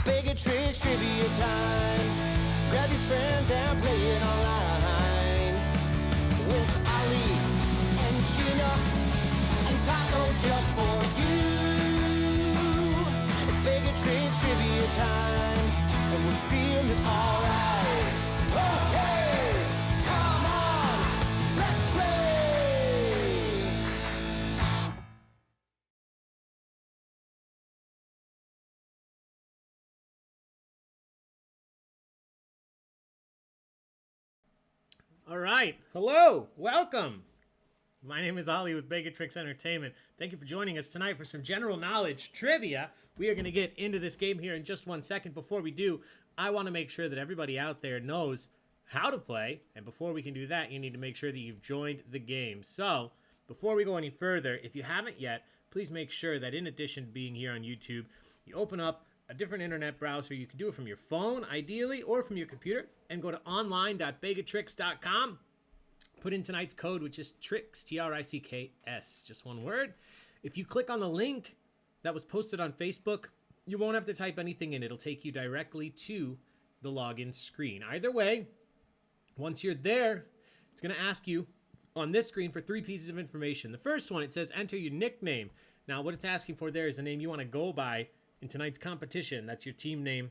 Baig of Tricks trivia time. Grab your friends and play it online. With Ali and Gina and Taco just for you. It's Baig of Tricks trivia time, and we're feeling alright. Okay, come on, let's play. All right. Hello. Welcome. My name is Ali with Baig of Tricks Entertainment. Thank you for joining us tonight for some general knowledge trivia. We are going to get into this game here in just 1 second. Before we do, I want to make sure that everybody out there knows how to play. And before we can do that, you need to make sure that you've joined the game. So, before we go any further, if you haven't yet, please make sure that in addition to being here on YouTube, you open up a different internet browser. You can do it from your phone, ideally, or from your computer, and go to online.baigoftricks.com. Put in tonight's code, which is TRICKS, T-R-I-C-K-S, just one word. If you click on the link that was posted on Facebook, you won't have to type anything in. It'll take you directly to the login screen. Either way, once you're there, it's going to ask you on this screen for 3 pieces of information. The first one, it says enter your nickname. Now, what it's asking for there is the name you want to go by in tonight's competition. That's your team name.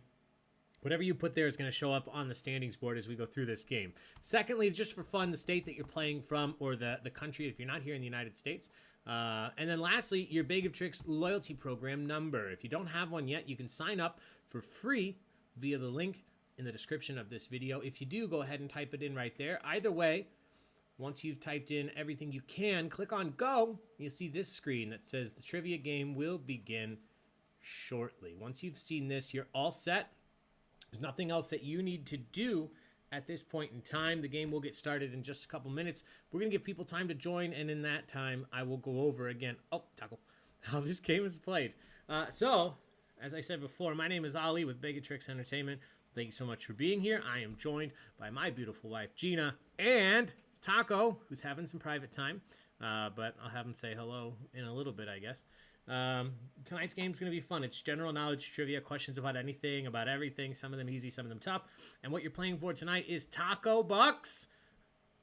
Whatever you put there is going to show up on the standings board as we go through this game. Secondly, just for fun, the state that you're playing from, or the country if you're not here in the United States. And then lastly, your Baig of Tricks loyalty program number. If you don't have one yet, you can sign up for free via the link in the description of this video. If you do, go ahead and type it in right there. Either way, once you've typed in everything you can, click on go. You'll see this screen that says the trivia game will begin shortly. Once you've seen this, you're all set. There's nothing else that you need to do at this point in time. The game will get started in just a couple minutes. We're going to give people time to join, and in that time, I will go over again, Taco, how this game is played. So, as I said before, my name is Ali with Baig of Tricks Entertainment. Thank you so much for being here. I am joined by my beautiful wife, Gina, and Taco, who's having some private time, but I'll have him say hello in a little bit, I guess. Tonight's game is going to be fun. It's general knowledge trivia, questions about anything, about everything, some of them easy, some of them tough. And what you're playing for tonight is Taco Bucks.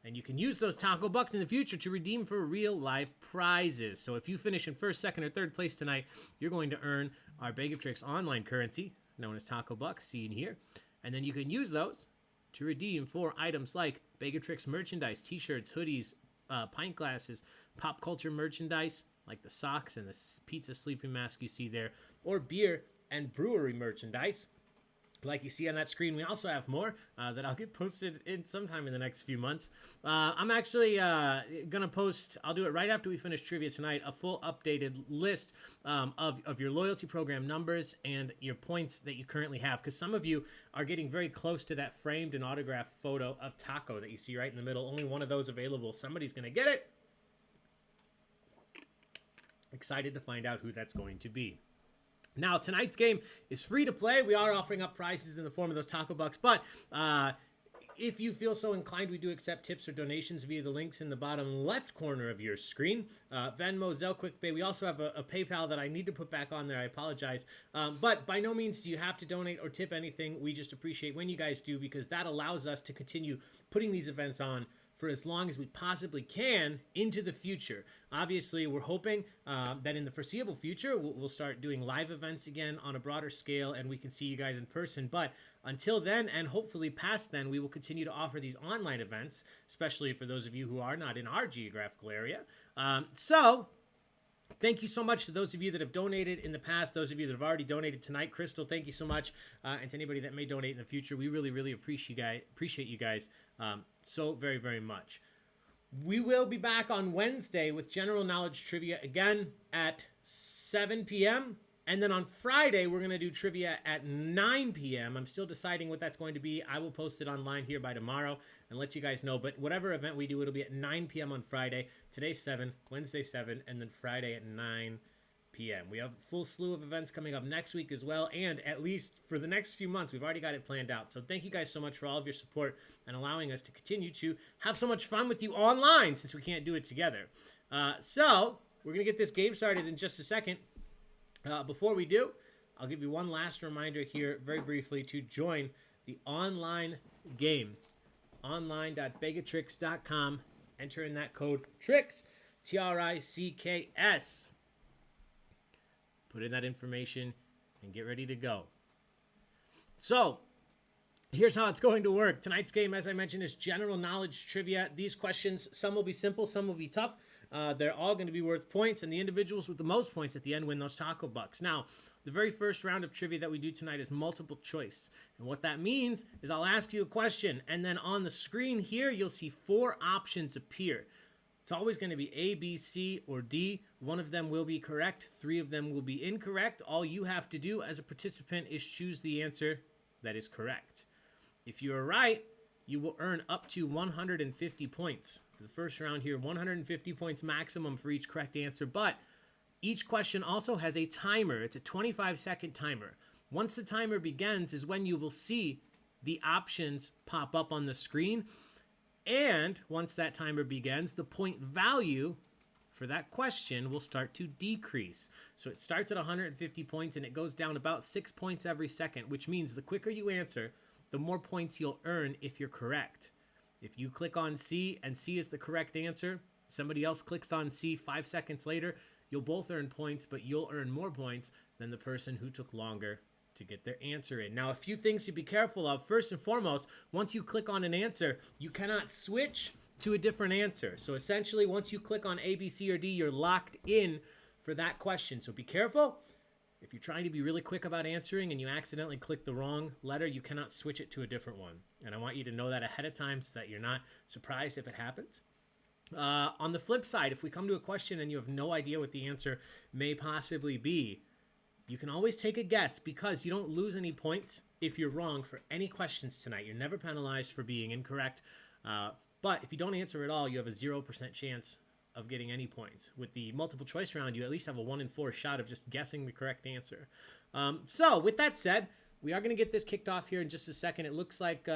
And you can use those Taco Bucks in the future to redeem for real life prizes. So if you finish in first, second, or third place tonight, you're going to earn our Baig of Tricks online currency, known as Taco Bucks, seen here. And then you can use those to redeem for items like Baig of Tricks merchandise, t-shirts, hoodies, pint glasses, pop culture merchandise, like the socks and the pizza sleeping mask you see there, or beer and brewery merchandise like you see on that screen. We also have more that I'll get posted in sometime in the next few months. I'm actually gonna post, I'll do it right after we finish trivia tonight, a full updated list of your loyalty program numbers and your points that you currently have, because some of you are getting very close to that framed and autographed photo of Taco that you see right in the middle. Only one of those available. Somebody's gonna get it. Excited to find out who that's going to be. Now, tonight's game is free to play. We are offering up prizes in the form of those Taco Bucks, but if you feel so inclined, we do accept tips or donations via the links in the bottom left corner of your screen. Venmo, Zelle, QuickPay. We also have a PayPal that I need to put back on there. I apologize. But by no means do you have to donate or tip anything. We just appreciate when you guys do, because that allows us to continue putting these events on for as long as we possibly can into the future. Obviously, we're hoping that in the foreseeable future, we'll start doing live events again on a broader scale, and we can see you guys in person. But until then, and hopefully past then, we will continue to offer these online events, especially for those of you who are not in our geographical area. So thank you so much to those of you that have donated in the past, those of you that have already donated tonight. Crystal, thank you so much. And to anybody that may donate in the future, we really, really appreciate you guys so very, very much. We will be back on Wednesday with general knowledge trivia again at 7 p.m. And then on Friday, we're going to do trivia at 9 p.m. I'm still deciding what that's going to be. I will post it online here by tomorrow and let you guys know. But whatever event we do, it'll be at 9 p.m. on Friday. Today's 7, Wednesday 7, and then Friday at 9 p.m. We have a full slew of events coming up next week as well, and at least for the next few months, we've already got it planned out. So thank you guys so much for all of your support and allowing us to continue to have so much fun with you online, since we can't do it together. So we're going to get this game started in just a second. Before we do, I'll give you one last reminder here very briefly to join the online game. Online.baigoftricks.com. Enter in that code TRICKS, TRICKS. Put in that information and get ready to go. So, here's how it's going to work. Tonight's game, as I mentioned, is general knowledge trivia. These questions, some will be simple, some will be tough. They're all going to be worth points, and the individuals with the most points at the end win those taco bucks. Now, the very first round of trivia that we do tonight is multiple choice. And what that means is I'll ask you a question, and then on the screen here, you'll see 4 options appear. It's always going to be A, B, C, or D. One of them will be correct. 3 of them will be incorrect. All you have to do as a participant is choose the answer that is correct. If you are right, you will earn up to 150 points. For the first round here, 150 points maximum for each correct answer, but each question also has a timer. It's a 25-second timer. Once the timer begins is when you will see the options pop up on the screen. And once that timer begins, the point value for that question will start to decrease. So it starts at 150 points and it goes down about 6 points every second, which means the quicker you answer, the more points you'll earn if you're correct. If you click on C and C is the correct answer, somebody else clicks on C 5 seconds later, you'll both earn points, but you'll earn more points than the person who took longer to get their answer in. Now, a few things to be careful of. First and foremost, once you click on an answer, you cannot switch to a different answer. So essentially, once you click on A, B, C, or D, you're locked in for that question. So be careful. If you're trying to be really quick about answering and you accidentally click the wrong letter, you cannot switch it to a different one. And I want you to know that ahead of time so that you're not surprised if it happens. On the flip side, if we come to a question and you have no idea what the answer may possibly be, you can always take a guess because you don't lose any points if you're wrong for any questions tonight. You're never penalized for being incorrect. But if you don't answer at all, you have a 0% chance of getting any points. With the multiple choice round, you at least have a 1 in 4 shot of just guessing the correct answer. So with that said, we are going to get this kicked off here in just a second. It looks like...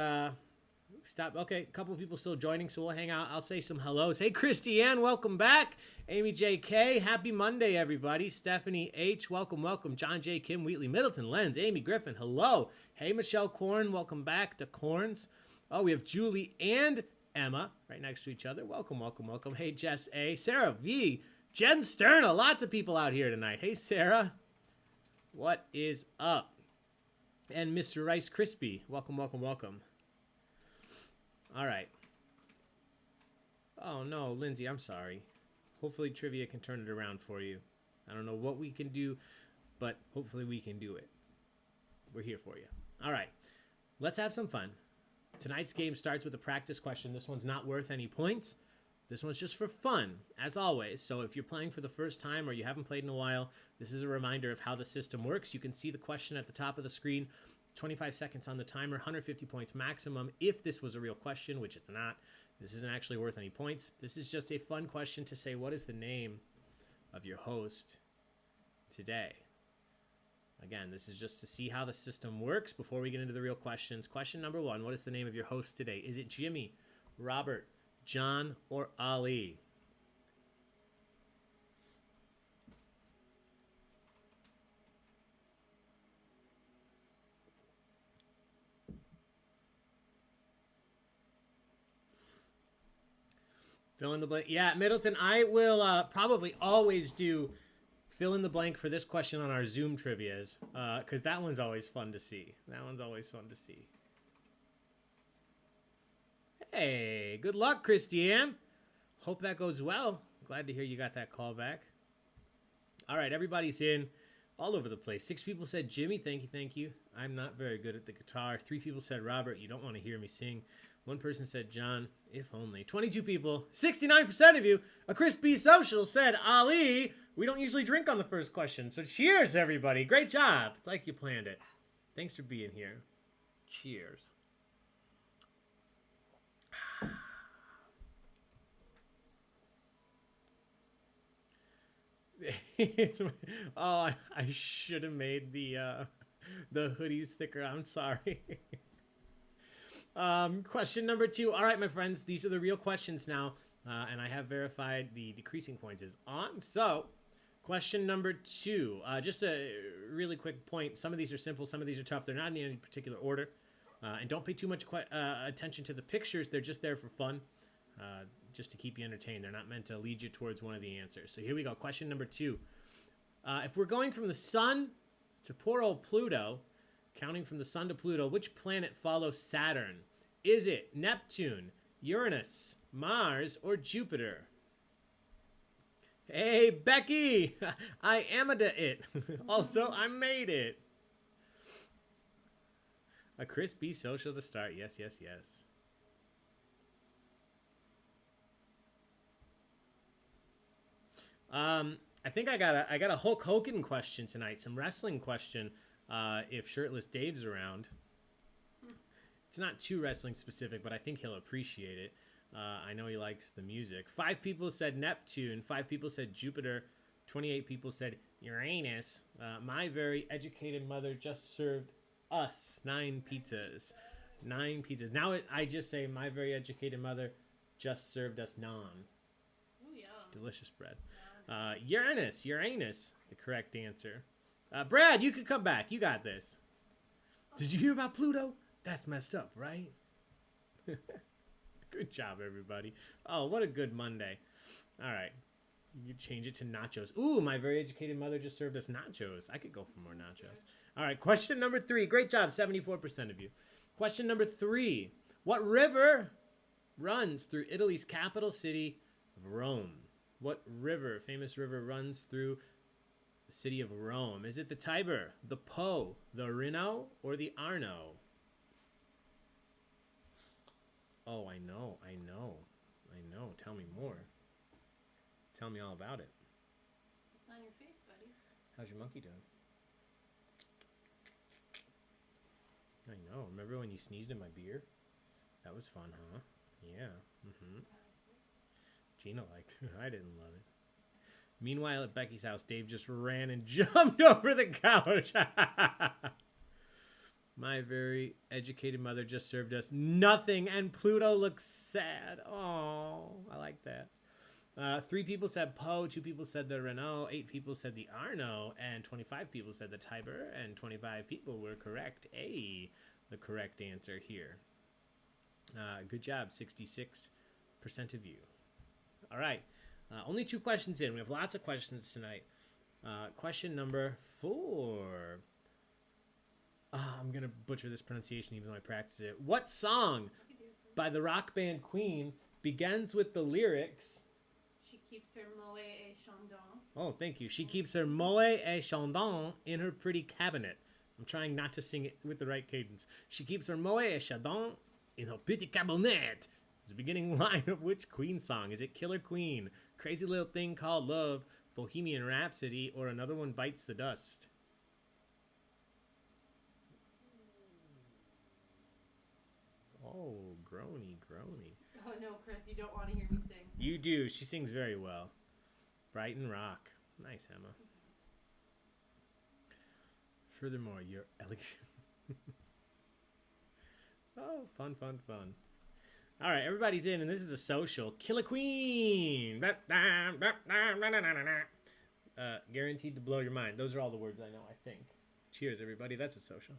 Okay, a couple of people still joining, so we'll hang out. I'll say some hellos. Hey, Christiane, welcome back. Amy J.K., happy Monday, everybody. Stephanie H., welcome, welcome. John J., Kim Wheatley, Middleton, Lenz, Amy Griffin, hello. Hey, Michelle Korn, welcome back to Korns. Oh, we have Julie and Emma right next to each other. Welcome, welcome, welcome. Hey, Jess A., Sarah V., Jen Sterna, lots of people out here tonight. Hey, Sarah, what is up? And Mr. Rice Crispy, welcome, welcome, welcome. All right. Oh, no, Lindsay, I'm sorry. Hopefully trivia can turn it around for you. I don't know what we can do, but hopefully we can do it. We're here for you. All right. Let's have some fun. Tonight's game starts with a practice question. This one's not worth any points. This one's just for fun, as always. So if you're playing for the first time or you haven't played in a while, this is a reminder of how the system works. You can see the question at the top of the screen. 25 seconds on the timer, 150 points maximum. If this was a real question, which it's not, this isn't actually worth any points. This is just a fun question to say, what is the name of your host today? Again, this is just to see how the system works before we get into the real questions. Question number 1, what is the name of your host today? Is it Jimmy, Robert, John, or Ali? Fill in the blank. Yeah, Middleton, I will probably always do fill in the blank for this question on our Zoom trivias, because that one's always fun to see. That one's always fun to see. Hey, good luck, Christiane. Hope that goes well. Glad to hear you got that call back. All right, everybody's in all over the place. 6 people said Jimmy. Thank you, thank you. I'm not very good at the guitar. 3 people said Robert. You don't want to hear me sing. 1 person said John, if only. 22 people, 69% of you. A Chris B. Social said Ali. We don't usually drink on the first question, so cheers, everybody. Great job. It's like you planned it. Thanks for being here. Cheers. I should have made the hoodies thicker. I'm sorry. Question number 2. All right, my friends, these are the real questions now, and I have verified the decreasing points is on. So, Question number 2. Just a really quick point. Some of these are simple. Some of these are tough. They're not in any particular order. And don't pay too much attention to the pictures. They're just there for fun, just to keep you entertained. They're not meant to lead you towards one of the answers. So here we go. Question number 2. If we're going from the sun to poor old Pluto, counting from the sun to Pluto, which planet follows Saturn? Is it Neptune, Uranus, Mars, or Jupiter? Hey, Becky! I am-a-da it. Also, I made it. A Chris B social to start. Yes, yes, yes. I think I got a Hulk Hogan question tonight. Some wrestling question. If Shirtless Dave's around. It's not too wrestling specific, but I think he'll appreciate it. I know he likes the music. 5 people said Neptune. 5 people said Jupiter. 28 people said Uranus. My very educated mother just served us 9 pizzas. 9 pizzas. Now I just say my very educated mother just served us 9. Oh, yeah. Delicious bread. Uranus, the correct answer. Brad, you could come back. You got this. Did you hear about Pluto? That's messed up, right? Good job, everybody. Oh, what a good Monday. All right. You change it to nachos. Ooh, my very educated mother just served us nachos. I could go for more nachos. All right, question number 3. Great job, 74% of you. Question number 3. What river runs through Italy's capital city of Rome? What river, famous river, runs through the city of Rome? Is it the Tiber, the Po, the Reno, or the Arno? Oh, I know. Tell me more. Tell me all about it. What's on your face, buddy? How's your monkey doing? I know. Remember when you sneezed in my beer? That was fun, huh? Yeah. Gina liked it. I didn't love it. Meanwhile, at Becky's house, Dave just ran and jumped over the couch. My very educated mother just served us nothing, and Pluto looks sad. Oh, I like that. 3 people said Po, 2 people said the Renault, 8 people said the Arno, and 25 people said the Tiber, and 25 people were correct. A, the correct answer here. Good job, 66% of you. All right, only 2 questions in. We have lots of questions tonight. Question number 4. I'm going to butcher this pronunciation even though I practice it. What song by the rock band Queen begins with the lyrics... She keeps her moët et chandon. Oh, thank you. She keeps her moët et chandon in her pretty cabinet. I'm trying not to sing it with the right cadence. She keeps her moët et chandon in her petit cabinet. It's the beginning line of which Queen song? Is it Killer Queen, Crazy Little Thing Called Love, Bohemian Rhapsody, or Another One Bites the Dust? Oh, groany. Oh, no, Chris, you don't want to hear me sing. You do. She sings very well. Brighton Rock. Nice, Emma. Furthermore, you're elegant. Oh, fun. All right, everybody's in, and this is a social. Killer Queen. Guaranteed to blow your mind. Those are all the words I know, I think. Cheers, everybody. That's a social.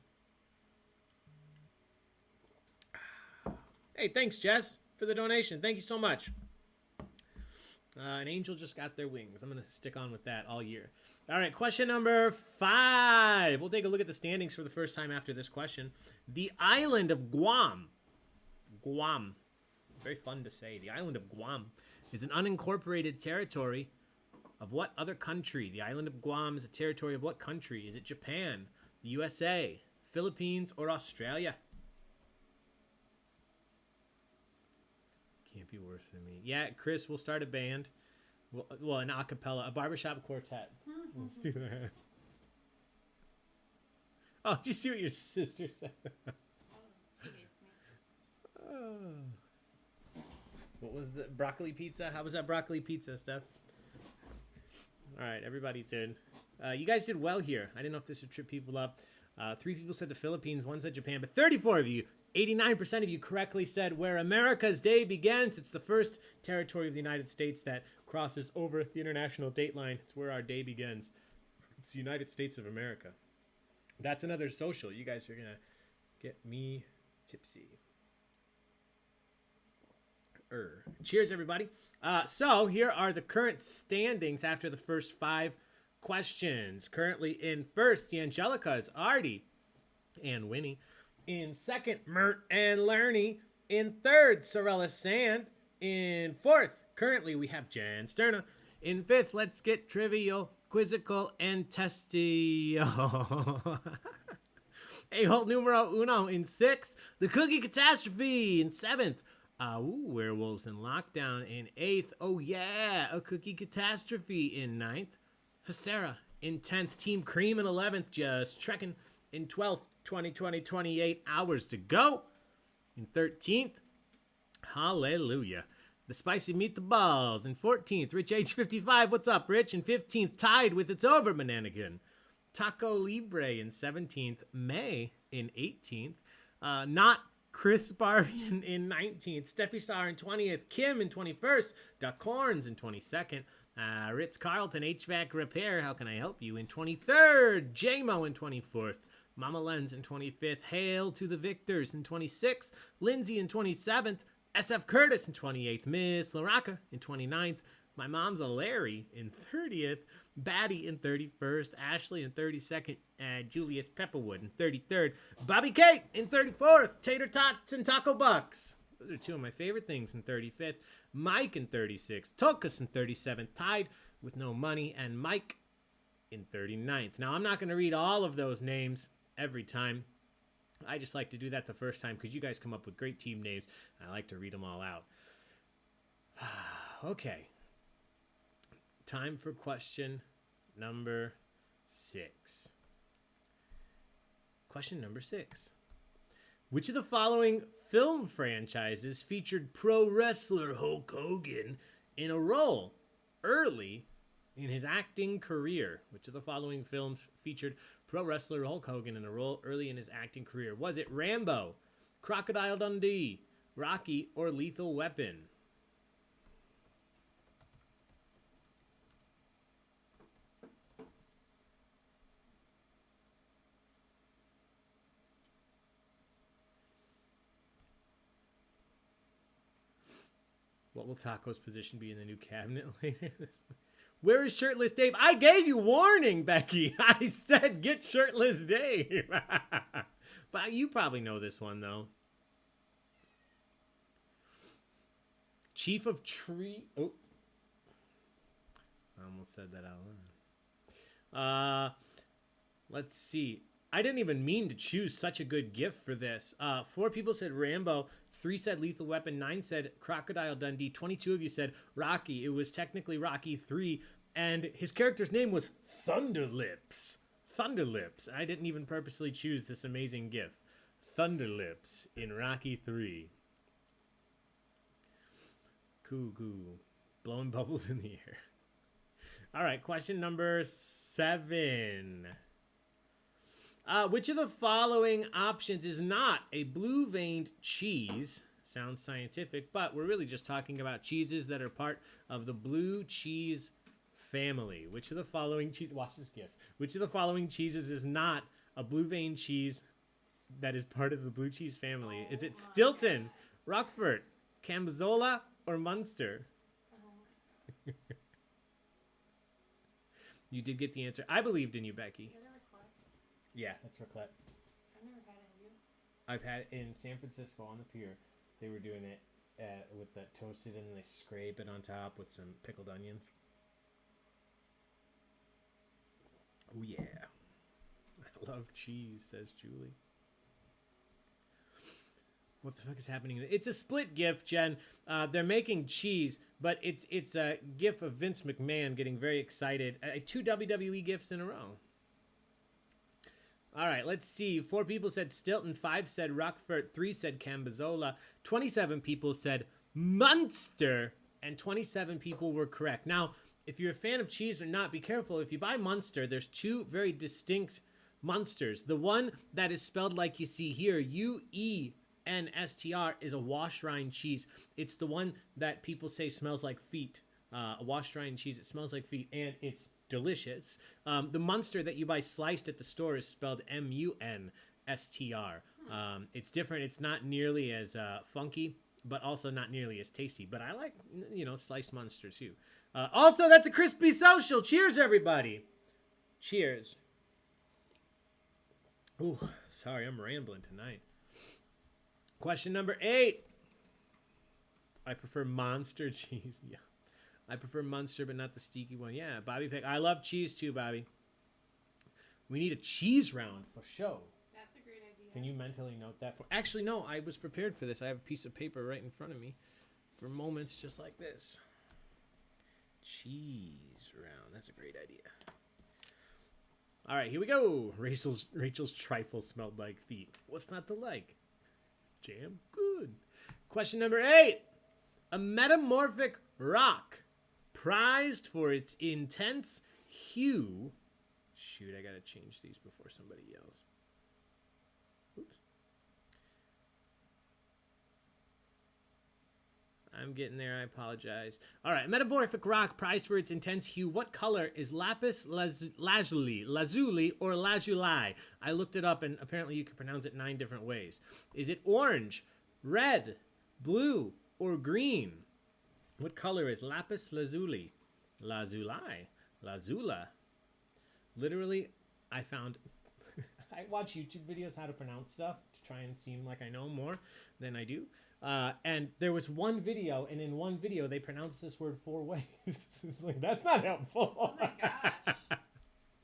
Hey, thanks, Jess, for the donation. Thank you so much. An angel just got their wings. I'm going to stick on with that all year. All right, question number 5. We'll take a look at the standings for the first time after this question. The island of Guam. Guam. Very fun to say. The island of Guam is an unincorporated territory of what other country? The island of Guam is a territory of what country? Is it Japan, the USA, Philippines, or Australia? Can't be worse than me. Yeah, Chris, we'll start a band. Well, an a cappella, a barbershop quartet. Let's do that. Oh, did you see what your sister said? She hates me. What was the broccoli pizza? How was that broccoli pizza, Steph? All right, everybody's in. You guys did well here. I didn't know if this would trip people up. 3 people said the Philippines, 1 said Japan, but 34 of you, 89% of you correctly said where America's day begins. It's the first territory of the United States that crosses over the international date line. It's where our day begins. It's the United States of America. That's another social. You guys are going to get me tipsy. Cheers, everybody. So here are the current standings after the first 5 questions. Currently in first, the Angelicas, Artie and Winnie. In second, Mert and Lerny. In third, Sorella Sand. In fourth, currently we have Jan Sterna. In fifth, let's get trivial, quizzical, and testy. A-hole numero uno. In sixth, the Cookie Catastrophe. In seventh, Werewolves in Lockdown. In eighth, oh yeah, a Cookie Catastrophe. In ninth, Hasera. In 10th, Team Cream. In 11th, just trekking. In 12th, 28 hours to go. In 13th, hallelujah, the Spicy Meatballs. In 14th, Rich Age 55, what's up, Rich? In 15th, Tied with It's Over, Mananigan. Taco Libre. In 17th, May. In 18th, not Chris Barbie in 19th, Steffi Star in 20th, Kim in 21st, Duck Horns in 22nd, Ritz Carlton HVAC Repair, how can I help you, in 23rd, JMO in 24th, Mama Lens in 25th, Hail to the Victors in 26th, Lindsay in 27th, SF Curtis in 28th, Miss LaRocca in 29th, My Mom's a Larry in 30th, Batty in 31st, Ashley in 32nd, Julius Pepperwood in 33rd, Bobby Kate in 34th, Tater Tots and Taco Bucks. Those are two of my favorite things in 35th, Mike in 36th, Tokus in 37th, Tied with No Money, and Mike in 39th. Now, I'm not going to read all of those names every time. I just like to do that the first time because you guys come up with great team names. I like to read them all out. Okay. Time for question number 6. Question number 6. Which of the following film franchises featured pro wrestler Hulk Hogan in a role early in his acting career? Which of the following films featured pro wrestler Hulk Hogan in a role early in his acting career? Was it Rambo, Crocodile Dundee, Rocky, or Lethal Weapon? What will Taco's position be in the new cabinet later? Where is Shirtless Dave? I gave you warning, Becky. I said get Shirtless Dave. But you probably know this one, though. Chief of Tree... Oh. I almost said that out loud. Let's see. I didn't even mean to choose such a good gift for this. 4 people said Rambo. 3 said Lethal Weapon. 9 said Crocodile Dundee. 22 of you said Rocky. It was technically Rocky 3. And his character's name was Thunderlips. Thunderlips. I didn't even purposely choose this amazing gift. Thunderlips in Rocky 3. Coo-goo. Blowing bubbles in the air. All right, question number 7. Which of the following options is not a blue-veined cheese? Sounds scientific, but we're really just talking about cheeses that are part of the blue cheese family. Which of the following cheese... Watch this gift. Which of the following cheeses is not a blue-veined cheese that is part of the blue cheese family? Is it Stilton, Roquefort, Cambozola, or Munster? You did get the answer. I believed in you, Becky. Yeah, that's raclette. I've never had it. You? I've had it in San Francisco on the pier. They were doing it with the toasted and they scrape it on top with some pickled onions. Oh yeah. I love cheese, says Julie. What the fuck is happening? It's a split gift, Jen. They're making cheese, but it's a gif of Vince McMahon getting very excited. 2 WWE gifts in a row. All right, let's see. 4 people said Stilton, 5 said Roquefort, 3 said Cambozola, 27 people said Munster, and 27 people were correct. Now, if you're a fan of cheese or not, be careful. If you buy Munster, there's 2 very distinct Munsters. The one that is spelled like you see here, WASHNSTR is a washed rind cheese. It's the one that people say smells like feet. A washed rind cheese. It smells like feet, and it's delicious. The Munster that you buy sliced at the store is spelled MUNSTR. It's different. It's not nearly as funky, but also not nearly as tasty. But I like, sliced Munster too. Also, that's a crispy social. Cheers, everybody. Cheers. Ooh, sorry, I'm rambling tonight. Question number 8. I prefer Monster cheese. Yeah. I prefer Munster, but not the sticky one. Yeah, Bobby Pick. I love cheese too, Bobby. We need a cheese round for show. That's a great idea. Can you mentally note that? Actually, no, I was prepared for this. I have a piece of paper right in front of me for moments just like this. Cheese round. That's a great idea. All right, here we go. Rachel's trifle smelled like feet. What's not to like? Jam? Good. Question number 8. A metamorphic rock prized for its intense hue. Shoot, I gotta change these before somebody yells. Oops. I'm getting there. I apologize. All right. Metamorphic rock prized for its intense hue. What color is lapis lazuli, or lazuli? I looked it up, and apparently you can pronounce it 9 different ways. Is it orange, red, blue, or green? What color is lapis lazuli? Lazula. Literally, I found... I watch YouTube videos how to pronounce stuff to try and seem like I know more than I do. And there was one video, and in one video, they pronounced this word 4 ways. It's like, that's not helpful. Oh my gosh.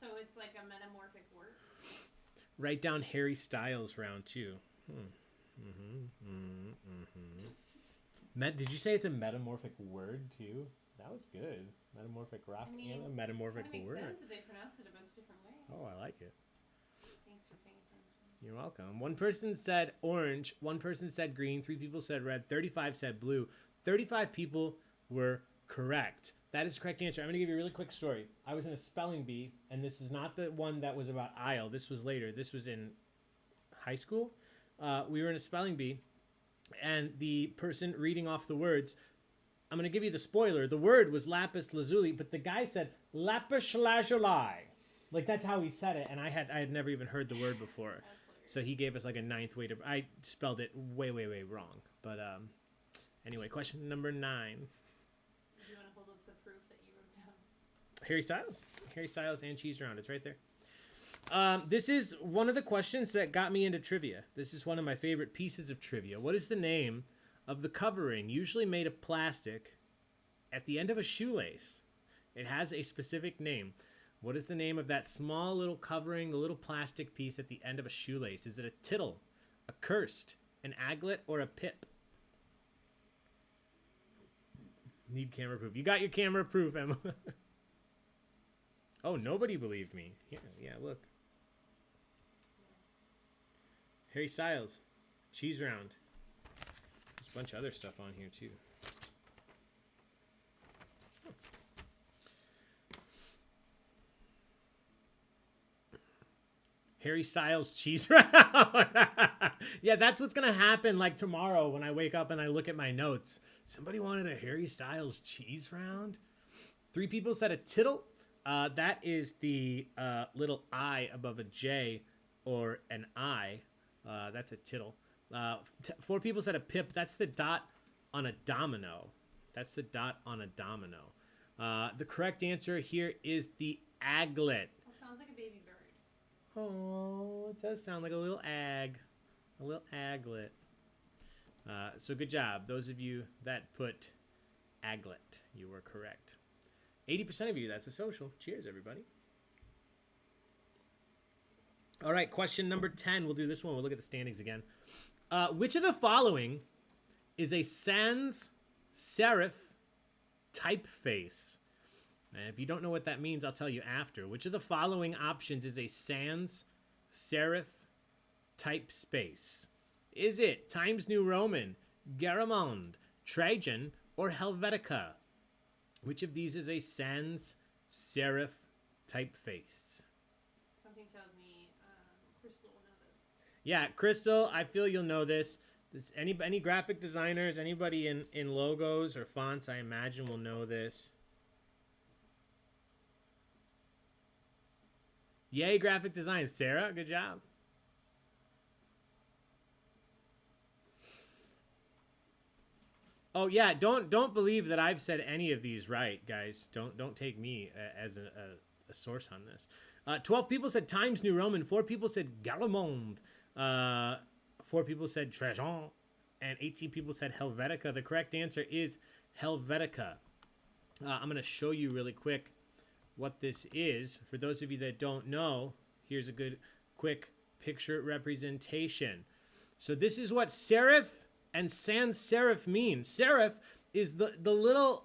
So it's like a metamorphic word? Write down Harry Styles round 2. Did you say it's a metamorphic word too? That was good. Metamorphic rock and a metamorphic word. It makes sense if they pronounce it a bunch of different ways. Oh, I like it. Thanks for paying attention. You're welcome. One person said orange, one person said green, 3 people said red, 35 said blue. 35 people were correct. That is the correct answer. I'm going to give you a really quick story. I was in a spelling bee, and this is not the one that was about aisle. This was later. This was in high school. We were in a spelling bee, and the person reading off the words, I'm going to give you the spoiler. The word was lapis lazuli, but the guy said lapis lazuli. Like, that's how he said it, and I had never even heard the word before. So he gave us like a 9th way to... I spelled it way, way, way wrong. But anyway, question number 9. Do you want to hold up the proof that you wrote down? Harry Styles. Harry Styles and Cheese Round. It's right there. This is one of the questions that got me into trivia. This is one of my favorite pieces of trivia. What is the name of the covering, usually made of plastic, at the end of a shoelace? It has a specific name. What is the name of that small little covering, the little plastic piece at the end of a shoelace? Is it a tittle, a cursed, an aglet, or a pip? Need camera proof. You got your camera proof, Emma. Oh, nobody believed me. Yeah, look. Harry Styles, Cheese Round. There's a bunch of other stuff on here, too. Harry Styles Cheese Round. Yeah, that's what's going to happen like tomorrow when I wake up and I look at my notes. Somebody wanted a Harry Styles Cheese Round? 3 people said a tittle. That is the little I above a J or an I. That's a tittle. 4 people said a pip. That's the dot on a domino. That's the dot on a domino. The correct answer here is the aglet. That sounds like a baby bird. Oh, it does sound like a little ag. A little aglet. So good job. Those of you that put aglet, you were correct. 80% of you, that's a social. Cheers, everybody. All right, question number 10. We'll do this one. We'll look at the standings again. Which of the following is a sans serif typeface? And if you don't know what that means, I'll tell you after. Which of the following options is a sans serif typeface? Is it Times New Roman, Garamond, Trajan, or Helvetica? Which of these is a sans serif typeface? Something tells me Crystal will know this. Yeah, Crystal, I feel you'll know this. Any graphic designers, anybody in logos or fonts, I imagine will know this. Yay, graphic design. Sarah, good job. Oh yeah, don't believe that I've said any of these right, guys. Don't take me as a source on this. 12 people said Times New Roman. 4 people said Gallimond. 4 people said Trajan. And 18 people said Helvetica. The correct answer is Helvetica. I'm going to show you really quick what this is. For those of you that don't know, here's a good quick picture representation. So this is what serif and sans serif mean. Serif is the little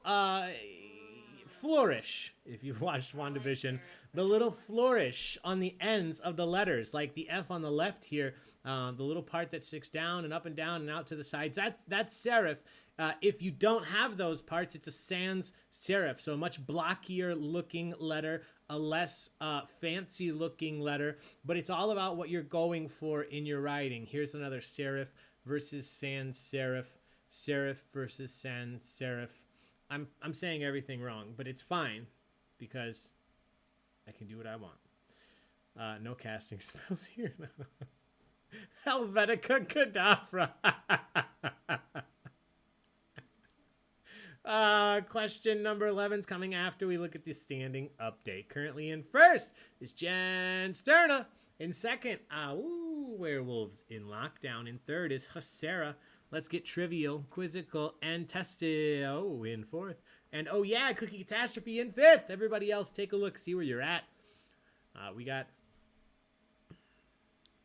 flourish, if you've watched WandaVision, the little flourish on the ends of the letters, like the F on the left here, the little part that sticks down and out to the sides. That's serif. If you don't have those parts, it's a sans serif, so a much blockier looking letter, a less fancy looking letter, but it's all about what you're going for in your writing. Here's another serif versus sans serif, serif versus sans serif. I'm saying everything wrong, but it's fine because I can do what I want. No casting spells here. Helvetica Cadavra. Question number 11 is coming after we look at the standing update. Currently in first is Jen Sterna. In second, Werewolves in Lockdown. In third is Hasera. Let's get trivial, quizzical, and tested. In fourth. And Cookie Catastrophe in fifth. Everybody else, take a look, see where you're at. We got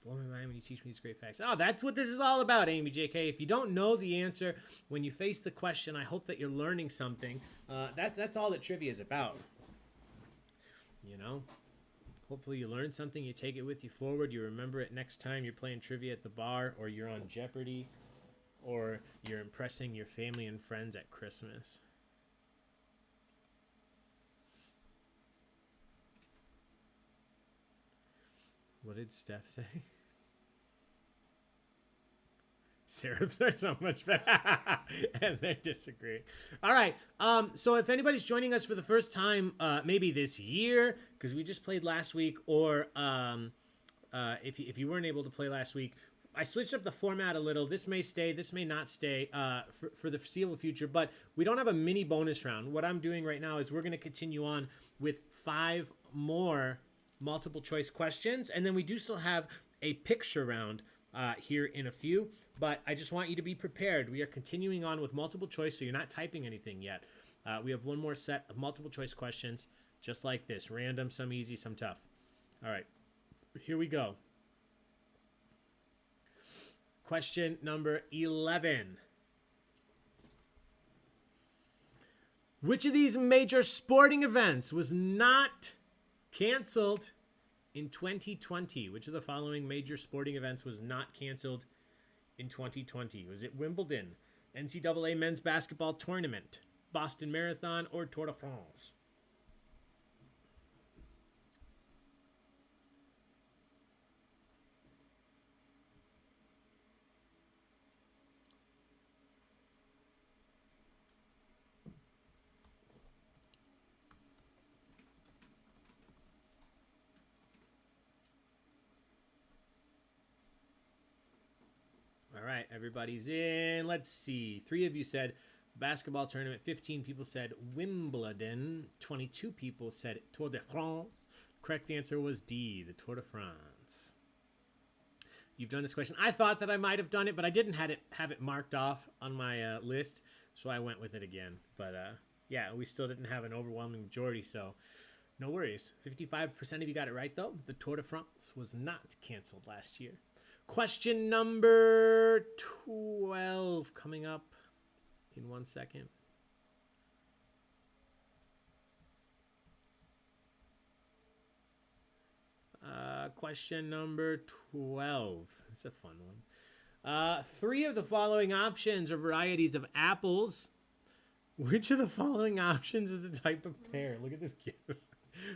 blow my mind when you teach me these great facts. That's what this is all about, Amy JK. If you don't know the answer when you face the question, I hope that you're learning something. That's all that trivia is about. You know? Hopefully you learn something, you take it with you forward, you remember it next time you're playing trivia at the bar, or you're on Jeopardy, or you're impressing your family and friends at Christmas. What did Steph say? Serifs are so much better. And they're disagreeing. All right. So if anybody's joining us for the first time, maybe this year, because we just played last week, or if you weren't able to play last week, I switched up the format a little. This may stay, this may not stay for the foreseeable future, but we don't have a mini bonus round. What I'm doing right now is we're going to continue on with 5 more multiple choice questions, and then we do still have a picture round here in a few, but I just want you to be prepared. We are continuing on with multiple choice, so you're not typing anything yet. We have one more set of multiple choice questions, just like this. Random, some easy, some tough. All right, here we go. Question number 11. Which of these major sporting events was not canceled in 2020? Which of the following major sporting events was not canceled in 2020? Was it Wimbledon, NCAA men's basketball tournament, Boston Marathon, or Tour de France? All right, everybody's in. Let's see. 3 of you said basketball tournament. 15 people said Wimbledon. 22 people said Tour de France. Correct answer was D, the Tour de France. You've done this question. I thought that I might have done it, but I didn't have it marked off on my list, so I went with it again. But yeah, we still didn't have an overwhelming majority, so no worries. 55% of you got it right, though. The Tour de France was not canceled last year. Question number 12 coming up in 1 second. Question number 12. It's a fun one. 3 of the following options are varieties of apples. Which of the following options is a type of pear? Look at this gift.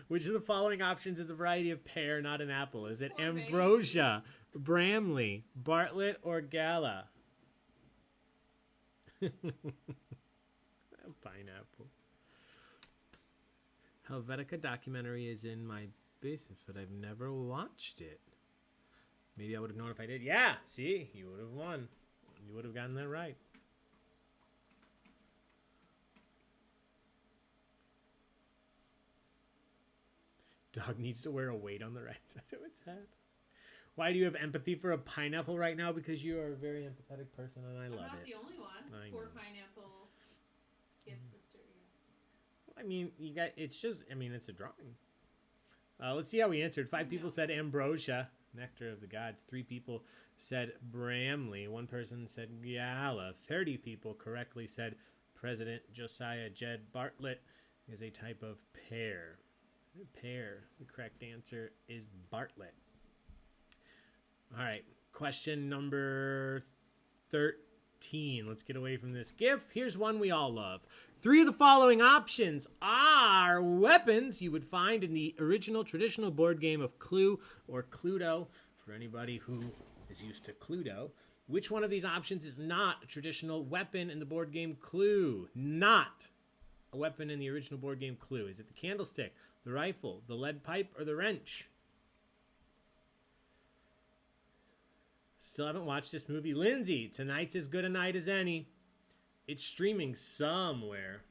Which of the following options is a variety of pear, not an apple? Is it ambrosia, Bramley, Bartlett, or Gala? Pineapple. Helvetica documentary is in my basement, but I've never watched it. Maybe I would have known if I did. Yeah, see? You would have won. You would have gotten that right. Dog needs to wear a weight on the right side of its head. Why do you have empathy for a pineapple right now? Because you are a very empathetic person, and I love it. I'm not the only one. I Poor know. pineapple skips to stereo. I mean, you got. It's just. I mean, it's a drawing. Let's see how we answered. 5 people said ambrosia, nectar of the gods. 3 people said Bramley. 1 person said Gala. 30 people correctly said President Josiah Jed Bartlett is a type of pear. Pear. The correct answer is Bartlett. All right. Question number 13. Let's get away from this GIF. Here's one we all love. 3 of the following options are weapons you would find in the original traditional board game of Clue or Cluedo, for anybody who is used to Cluedo. Which one of these options is not a traditional weapon in the board game Clue? Not a weapon in the original board game Clue. Is it the candlestick, the rifle, the lead pipe, or the wrench? Still haven't watched this movie. Lindsay, tonight's as good a night as any. It's streaming somewhere.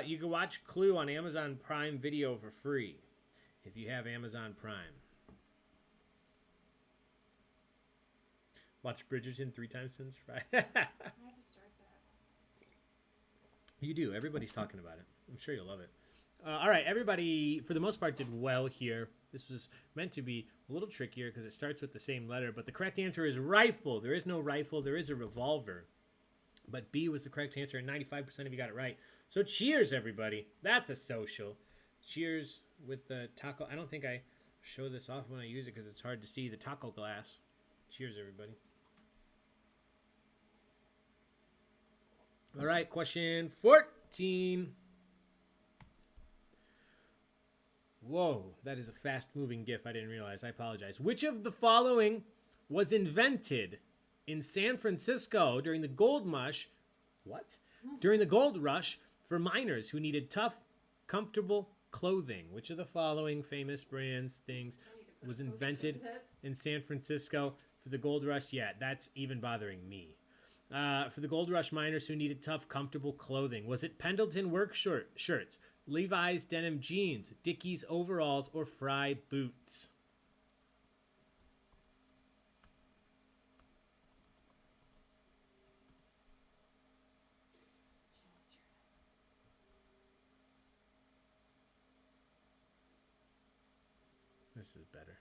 You can watch Clue on Amazon Prime Video for free if you have Amazon Prime. Watch Bridgerton 3 times since Friday. I have to start that. You do. Everybody's talking about it. I'm sure you'll love it. All right. Everybody, for the most part, did well here. This was meant to be a little trickier because it starts with the same letter. But the correct answer is rifle. There is no rifle. There is a revolver. But B was the correct answer, and 95% of you got it right. So cheers, everybody. That's a social. Cheers with the taco. I don't think I show this off when I use it because it's hard to see the taco glass. Cheers, everybody. All right, question 14. Whoa, that is a fast-moving GIF. I didn't realize. I apologize. Which of the following was invented in San Francisco during the gold rush? What? During the gold rush for miners who needed tough, comfortable clothing. Which of the following famous brands, things was invented in San Francisco for the gold rush? Yeah, that's even bothering me. For the gold rush miners who needed tough, comfortable clothing. Was it Pendleton work shirts, Levi's denim jeans, Dickies overalls, or Fry boots? This is better.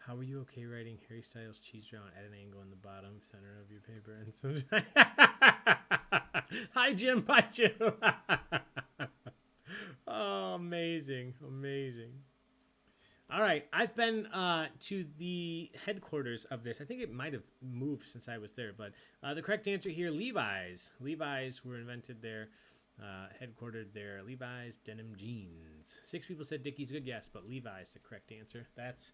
How are you okay writing Harry Styles cheese drawn at an angle in the bottom center of your paper? And sometimes Hi Jim, bye Jim. Oh, amazing, amazing. All right, I've been to the headquarters of this. I think it might have moved since I was there, but the correct answer here, Levi's. Levi's were invented there, headquartered there. Levi's denim jeans. 6 people said Dickies, good guess, but Levi's the correct answer. That's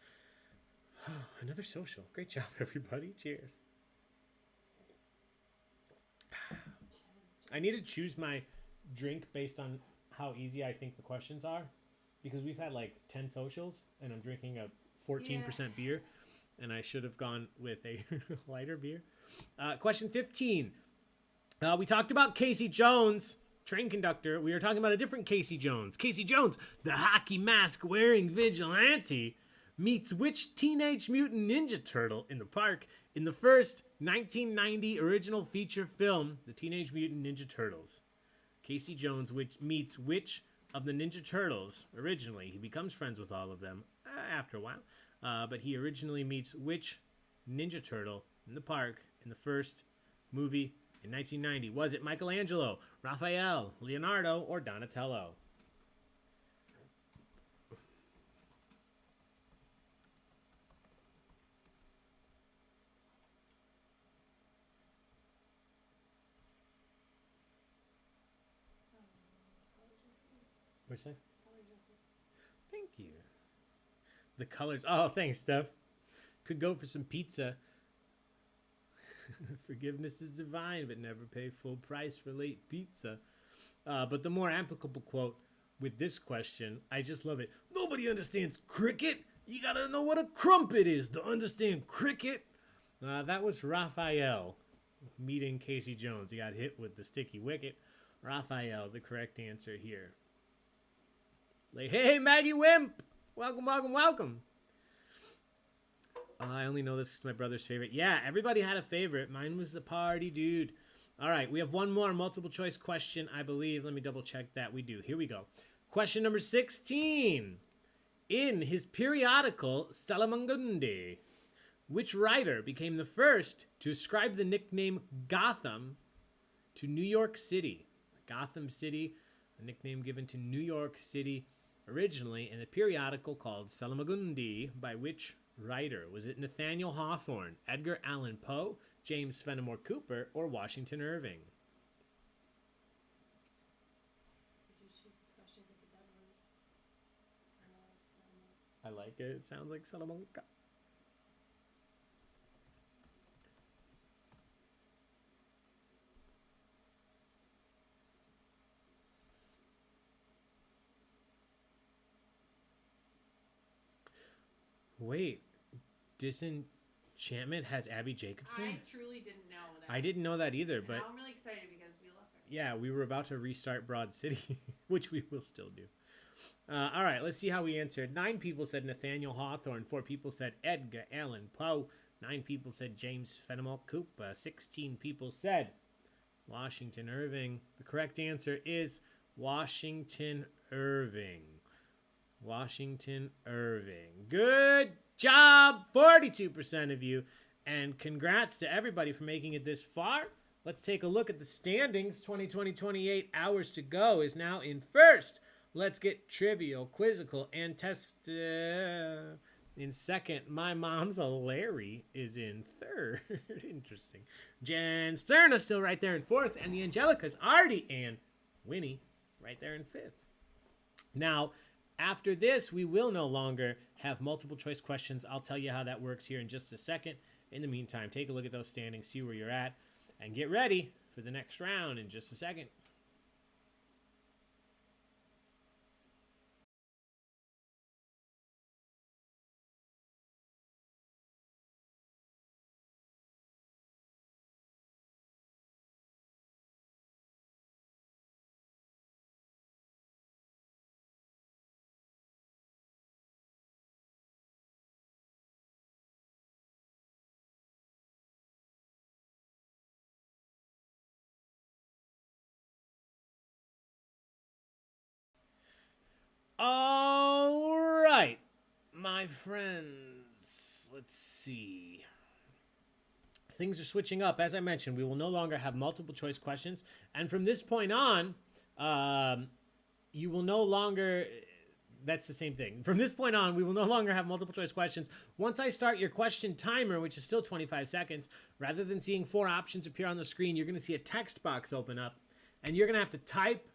another social. Great job, everybody. Cheers. I need to choose my drink based on how easy I think the questions are, because we've had like 10 socials and I'm drinking a 14% beer, and I should have gone with a lighter beer. Question 15. We talked about Casey Jones, train conductor. We were talking about a different Casey Jones. Casey Jones, the hockey mask wearing vigilante, meets which Teenage Mutant Ninja Turtle in the park in the first 1990 original feature film, The Teenage Mutant Ninja Turtles? Casey Jones meets which of the Ninja Turtles originally? He becomes friends with all of them after a while, but he originally meets which Ninja Turtle in the park in the first movie in 1990? Was it Michelangelo, Raphael, Leonardo, or Donatello? What'd you say? Thank you. The colors. Oh, thanks, Steph. Could go for some pizza. Forgiveness is divine, but never pay full price for late pizza. But the more applicable quote with this question, I just love it. Nobody understands cricket. You gotta know what a crumpet is to understand cricket. That was Raphael meeting Casey Jones. He got hit with the sticky wicket. Raphael, the correct answer here. Like, hey, Maggie Wimp. Welcome, welcome, welcome. I only know this is my brother's favorite. Yeah, everybody had a favorite. Mine was the party dude. All right, we have one more multiple choice question, I believe. Let me double check that. We do. Here we go. Question number 16. In his periodical Salamangundi, which writer became the first to ascribe the nickname Gotham to New York City? Gotham City, a nickname given to New York City originally in the periodical called Salamagundi, by which writer? Was it Nathaniel Hawthorne, Edgar Allan Poe, James Fenimore Cooper, or Washington Irving? Did you choose this question because of that word? I like it. It sounds like Salamanca. Wait, Disenchantment has Abby Jacobson? I truly didn't know that. I didn't know that either, but now I'm really excited because we love her. yeah, we were about to restart Broad City, which we will still do. All right, let's see how we answered. 9 people said Nathaniel Hawthorne. 4 people said Edgar Allan Poe. 9 people said James Fenimore Cooper. 16 people said Washington Irving. The correct answer is Washington Irving. Washington Irving. Good job, 42% of you. And congrats to everybody for making it this far. Let's take a look at the standings. 28 hours to go is now in first. Let's get trivial, quizzical, and test in second. My mom's a Larry is in third. Interesting. Jen Sterna still right there in fourth. And the Angelicas, Artie and Winnie, right there in fifth. Now, after this, we will no longer have multiple choice questions. I'll tell you how that works here in just a second. In the meantime, take a look at those standings, see where you're at, and get ready for the next round in just a second. All right, my friends, let's see. Things are switching up. As I mentioned, we will no longer have multiple choice questions. And from this point on, you will no longer, that's the same thing. From this point on, we will no longer have multiple choice questions. Once I start your question timer, which is still 25 seconds, rather than seeing 4 options appear on the screen, you're going to see a text box open up, and you're going to have to type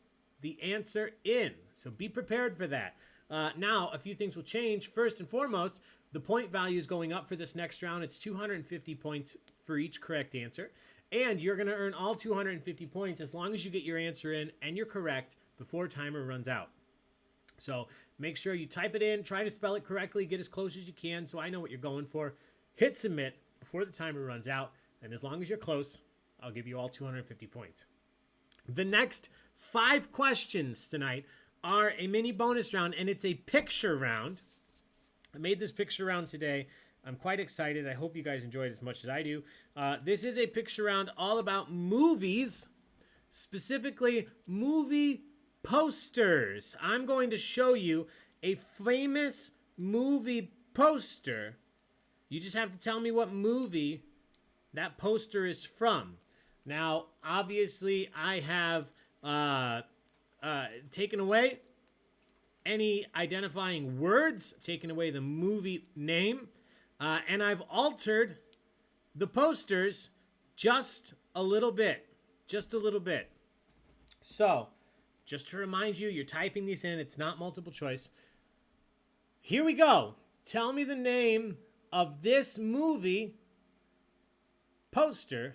the answer in. So be prepared for that. Now, a few things will change. First and foremost, the point value is going up for this next round. It's 250 points for each correct answer. And you're going to earn all 250 points as long as you get your answer in and you're correct before timer runs out. So make sure you type it in, try to spell it correctly, get as close as you can so I know what you're going for. Hit submit before the timer runs out. And as long as you're close, I'll give you all 250 points. The next 5 questions tonight are a mini bonus round, and it's a picture round. I made this picture round today. I'm quite excited. I hope you guys enjoyed it as much as I do. This is a picture round all about movies, specifically movie posters. I'm going to show you a famous movie poster. You just have to tell me what movie that poster is from. Now, obviously, I have taken away any identifying words, taken away the movie name, and I've altered the posters just a little bit. So, Just to remind you, you're typing these in. It's not multiple choice. Here we go. Tell me the name of this movie poster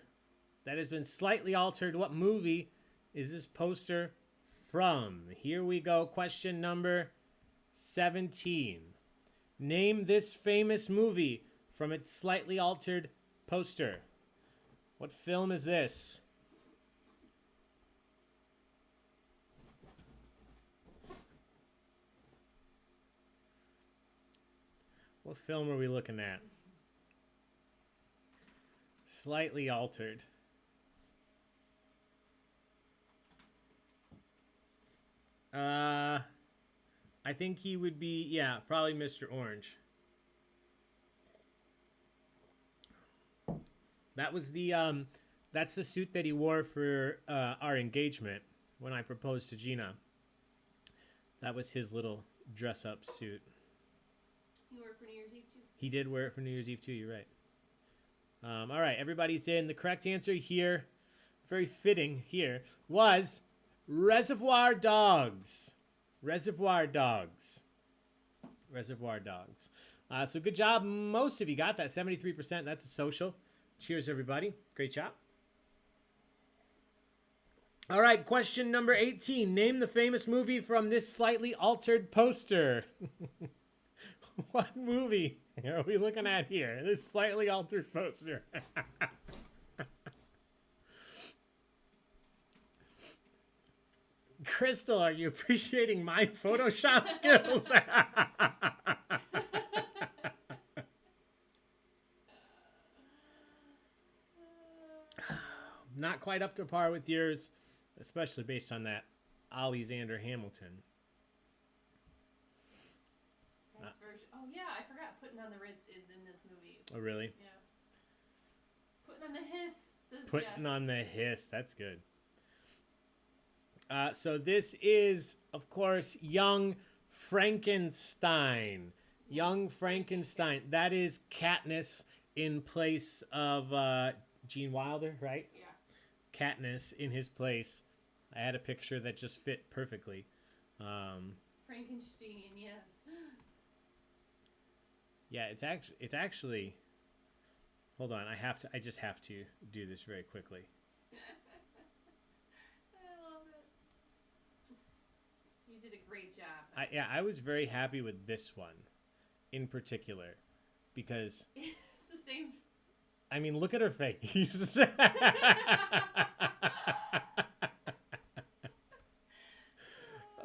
that has been slightly altered. What movie is this poster from? Here we go. Question number 17. Name this famous movie from its slightly altered poster. What film is this? What film are we looking at? Slightly altered. I think he would be, yeah, probably Mr. Orange. That was the, that's the suit that he wore for our engagement when I proposed to Gina. That was his little dress-up suit. You wore it for New Year's Eve too? He did wear it for New Year's Eve too, you're right. All right, everybody's in. The correct answer here, very fitting here, was Reservoir Dogs. Reservoir Dogs. Reservoir Dogs. So good job. Most of you got that, 73%. That's a social. Cheers, everybody. Great job. All right, question number 18. Name the famous movie from this slightly altered poster. What movie are we looking at here? This slightly altered poster. Crystal, are you appreciating my Photoshop skills? Not quite up to par with yours, especially based on that Alexander Hamilton. Nice version. Oh yeah, I forgot. Putting on the Ritz is in this movie. Oh really? Yeah. Putting on the hiss. Says Putting Jess. on the hiss. That's good. So this is, of course, Young Frankenstein. Young Frankenstein. That is Katniss in place of Gene Wilder, right? Yeah. Katniss in his place. I had a picture that just fit perfectly. Frankenstein, yes. Yeah, it's actually. Hold on, I just have to do this very quickly. I love it. You did a great job. I was very happy with this one, in particular, because It's the same. I mean, look at her face.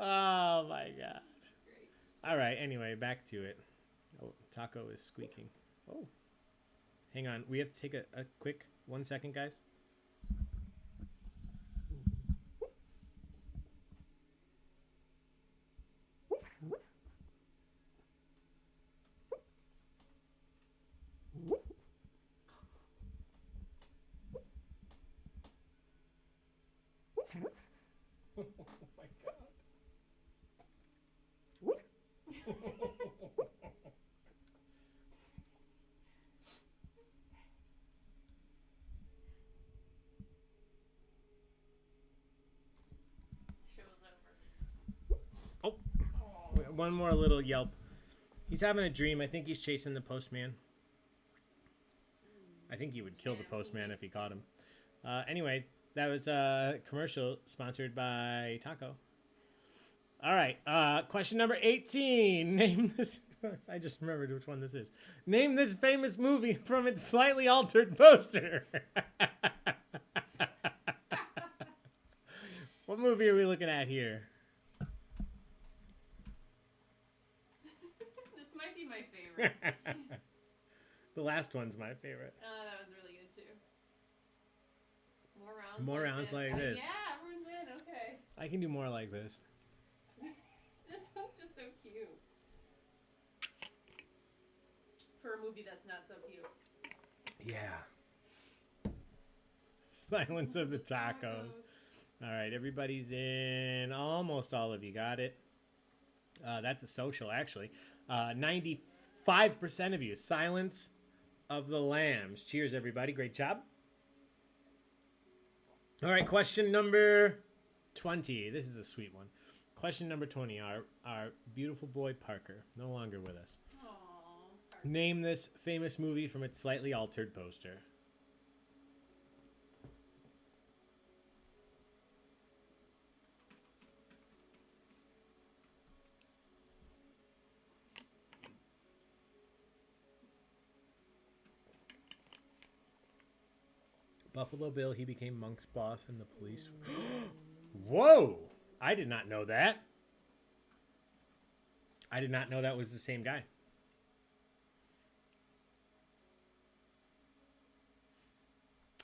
Oh my god. Great. All right, anyway, back to it. Oh, Taco is squeaking. Oh. Hang on. We have to take a quick 1 second, guys. Oh my god. Show's over. Oh, one more little yelp. He's having a dream. I think he's chasing the postman. I think he would kill the postman if he caught him. Anyway, that was a commercial sponsored by Taco. All right, question number 18. Name this. I just remembered which one this is. Name this famous movie from its slightly altered poster. What movie are we looking at here? This might be my favorite. The last one's my favorite. Oh, that was really good too. More rounds. More rounds like this. Yeah, everyone's in. Okay. I can do more like this. This one's just so cute. For a movie that's not so cute. Yeah. Silence of the tacos. All right, everybody's in. Almost all of you got it. That's a social, actually. 95% of you. Silence of the Lambs. Cheers, everybody. Great job. All right, question number 20. This is a sweet one. Question number 20. Our beautiful boy Parker, no longer with us. Aww. Name this famous movie from its slightly altered poster. Buffalo Bill, he became Monk's boss and the police. Whoa! I did not know that. I did not know that was the same guy.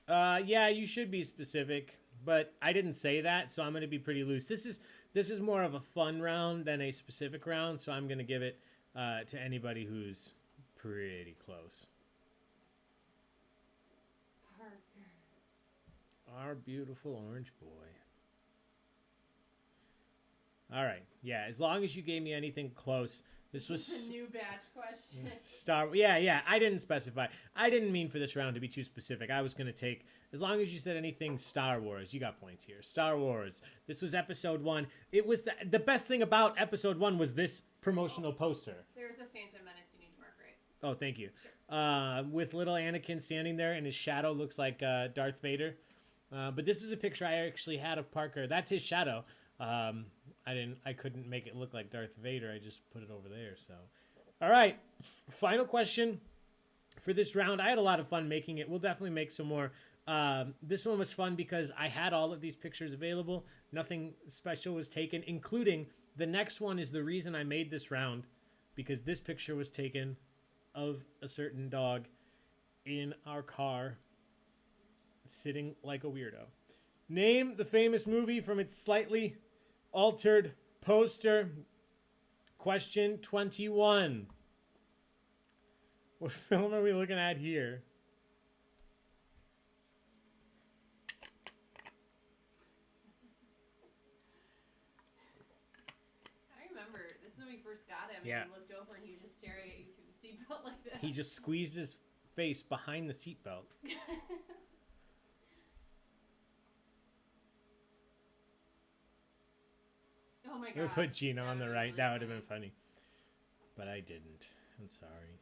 Yeah, you should be specific, but I didn't say that, so I'm going to be pretty loose. This is more of a fun round than a specific round, so I'm going to give it to anybody who's pretty close. Parker. Our beautiful orange boy. All right. Yeah, as long as you gave me anything close. This was a new batch question. Yeah, I didn't specify. I didn't mean for this round to be too specific. I was going to take, as long as you said anything Star Wars, you got points here. Star Wars. This was episode 1. It was the best thing about episode 1 was this promotional poster. There's a Phantom Menace you need to mark right. Oh, thank you. Sure. With little Anakin standing there and his shadow looks like Darth Vader. But this is a picture I actually had of Parker. That's his shadow. I couldn't make it look like Darth Vader. I just put it over there. So, all right. Final question for this round. I had a lot of fun making it. We'll definitely make some more. This one was fun because I had all of these pictures available. Nothing special was taken, including the next one is the reason I made this round, because this picture was taken of a certain dog in our car sitting like a weirdo. Name the famous movie from its slightly altered poster. Question 21. What film are we looking at here? I remember, this is when we first got him, Yeah. and he looked over and he was just staring at you through the seatbelt like that. He just squeezed his face behind the seatbelt. Oh my I would god. put Gina on the would've right. been That really would have been funny. funny. But I didn't. I'm sorry.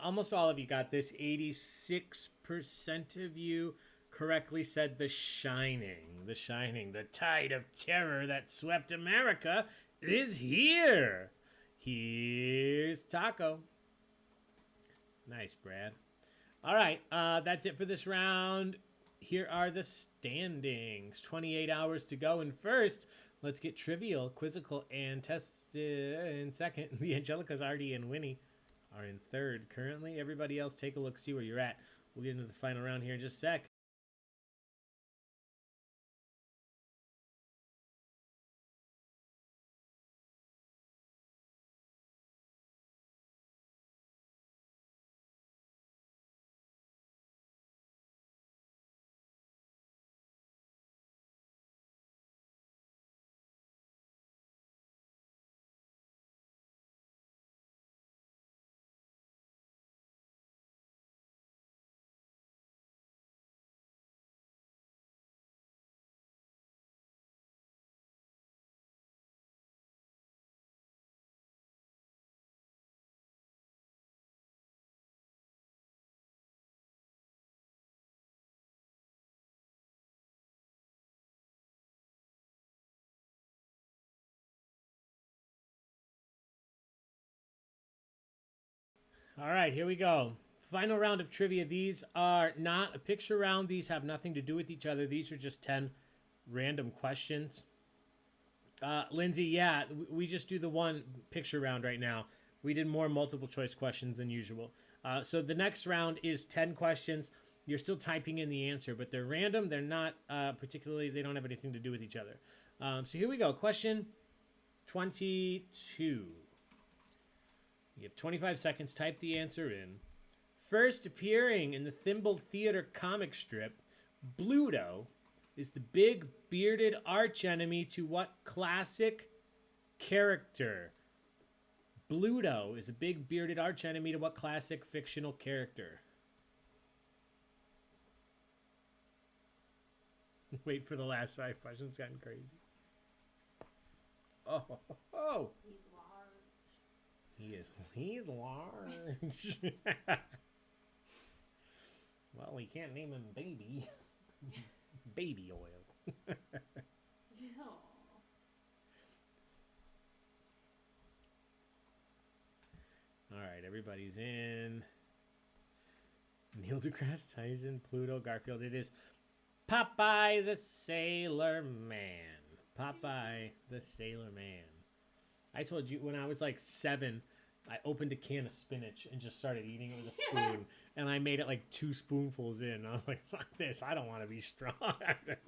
Almost all of you got this. 86% of you correctly said The Shining. The Shining. The tide of terror that swept America is here. Here's Taco. Nice, Brad. All right. That's it for this round. Here are the standings. 28 hours to go. And first, let's get trivial, quizzical, and tested in second. The Angelicas, Artie, and Winnie are in third currently. Everybody else, take a look, see where you're at. We'll get into the final round here in just a sec. All right, here we go. Final round of trivia. These are not a picture round. These have nothing to do with each other. These are just 10 random questions. Lindsay, yeah, we just do the one picture round right now. We did more multiple choice questions than usual. So the next round is 10 questions. You're still typing in the answer, but they're random. They're not particularly, they don't have anything to do with each other. So here we go. Question 22. You have 25 seconds. Type the answer in. First appearing in the Thimble Theater comic strip, Bluto is the big bearded archenemy to what classic character? Bluto is a big bearded archenemy to what classic fictional character? Wait for the last 5 questions. Gotten crazy. Oh. He's large. He is. He's large. Well, we can't name him Baby. Baby oil. No. All right, everybody's in. Neil deGrasse Tyson, Pluto, Garfield. It is Popeye the Sailor Man. Popeye the Sailor Man. I told you when I was like 7, I opened a can of spinach and just started eating it with a spoon. Yes. And I made it like 2 spoonfuls in. I was like, fuck this. I don't want to be strong.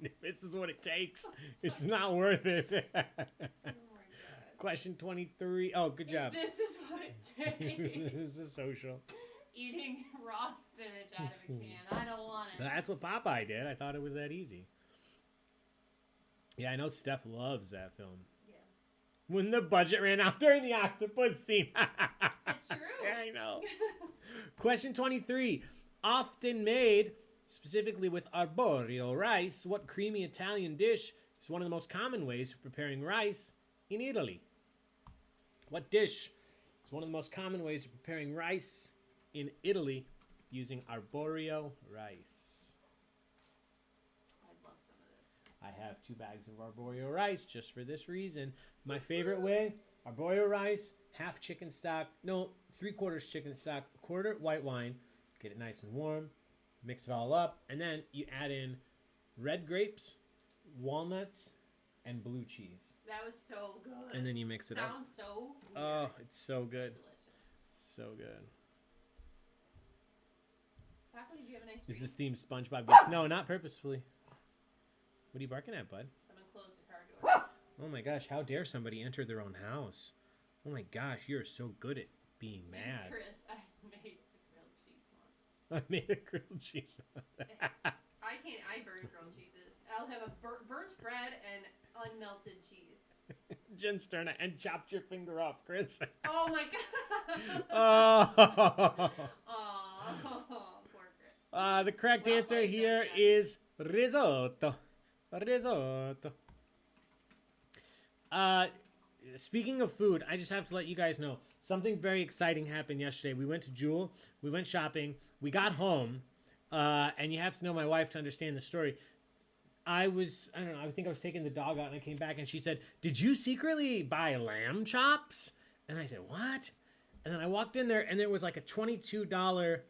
If this is what it takes, it's not worth it. Oh my god. Question 23. Oh, good job. This is what it takes. This is social. Eating raw spinach out of a can. I don't want it. That's what Popeye did. I thought it was that easy. Yeah, I know Steph loves that film. Yeah. When the budget ran out during the octopus scene. It's true. Yeah, I know. Question 23. Often made, specifically with arborio rice, what creamy Italian dish is one of the most common ways of preparing rice in Italy? What dish is one of the most common ways of preparing rice in Italy using arborio rice? I'd love some of this. I have 2 bags of arborio rice just for this reason. My favorite way, arborio rice, half chicken stock, no, 3/4 chicken stock, 1/4 white wine, get it nice and warm, mix it all up, and then you add in red grapes, walnuts, and blue cheese. That was so good. And then you mix it up. Sounds so weird. Oh, it's so good. Delicious. So good. Taco, did you have a nice This dream? is themed SpongeBob gifts. No, not purposefully. What are you barking at, bud? Someone closed the car door. Oh my gosh, how dare somebody enter their own house? Oh my gosh, you're so good at being mad. Chris, I made a grilled cheese one. I made a grilled cheese. I burn grilled cheeses. I'll have a burnt bread and unmelted cheese. Jen Sterna, and chopped your finger off, Chris. Oh my god. Oh. Oh, poor Chris. The correct Well answer played, here Jen. is risotto. Risotto. Speaking of food, I just have to let you guys know something very exciting happened yesterday. We went to Jewel. We went shopping. We got home. And you have to know my wife to understand the story. I don't know, I think I was taking the dog out and I came back and she said, "Did you secretly buy lamb chops?" And I said, "What?" And then I walked in there and there was like a $22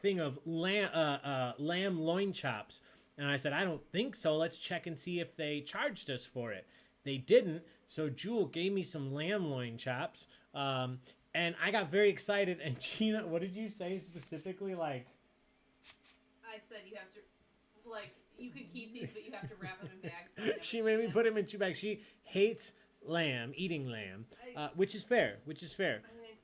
thing of lamb loin chops. And I said, "I don't think so. Let's check and see if they charged us for it." They didn't. So Jewel gave me some lamb loin chops. And I got very excited. And Gina, what did you say specifically? Like, I said you have to, like, you can keep these, but you have to wrap them in bags. So I never she see made me them. put him in 2 bags. She hates eating lamb, which is fair.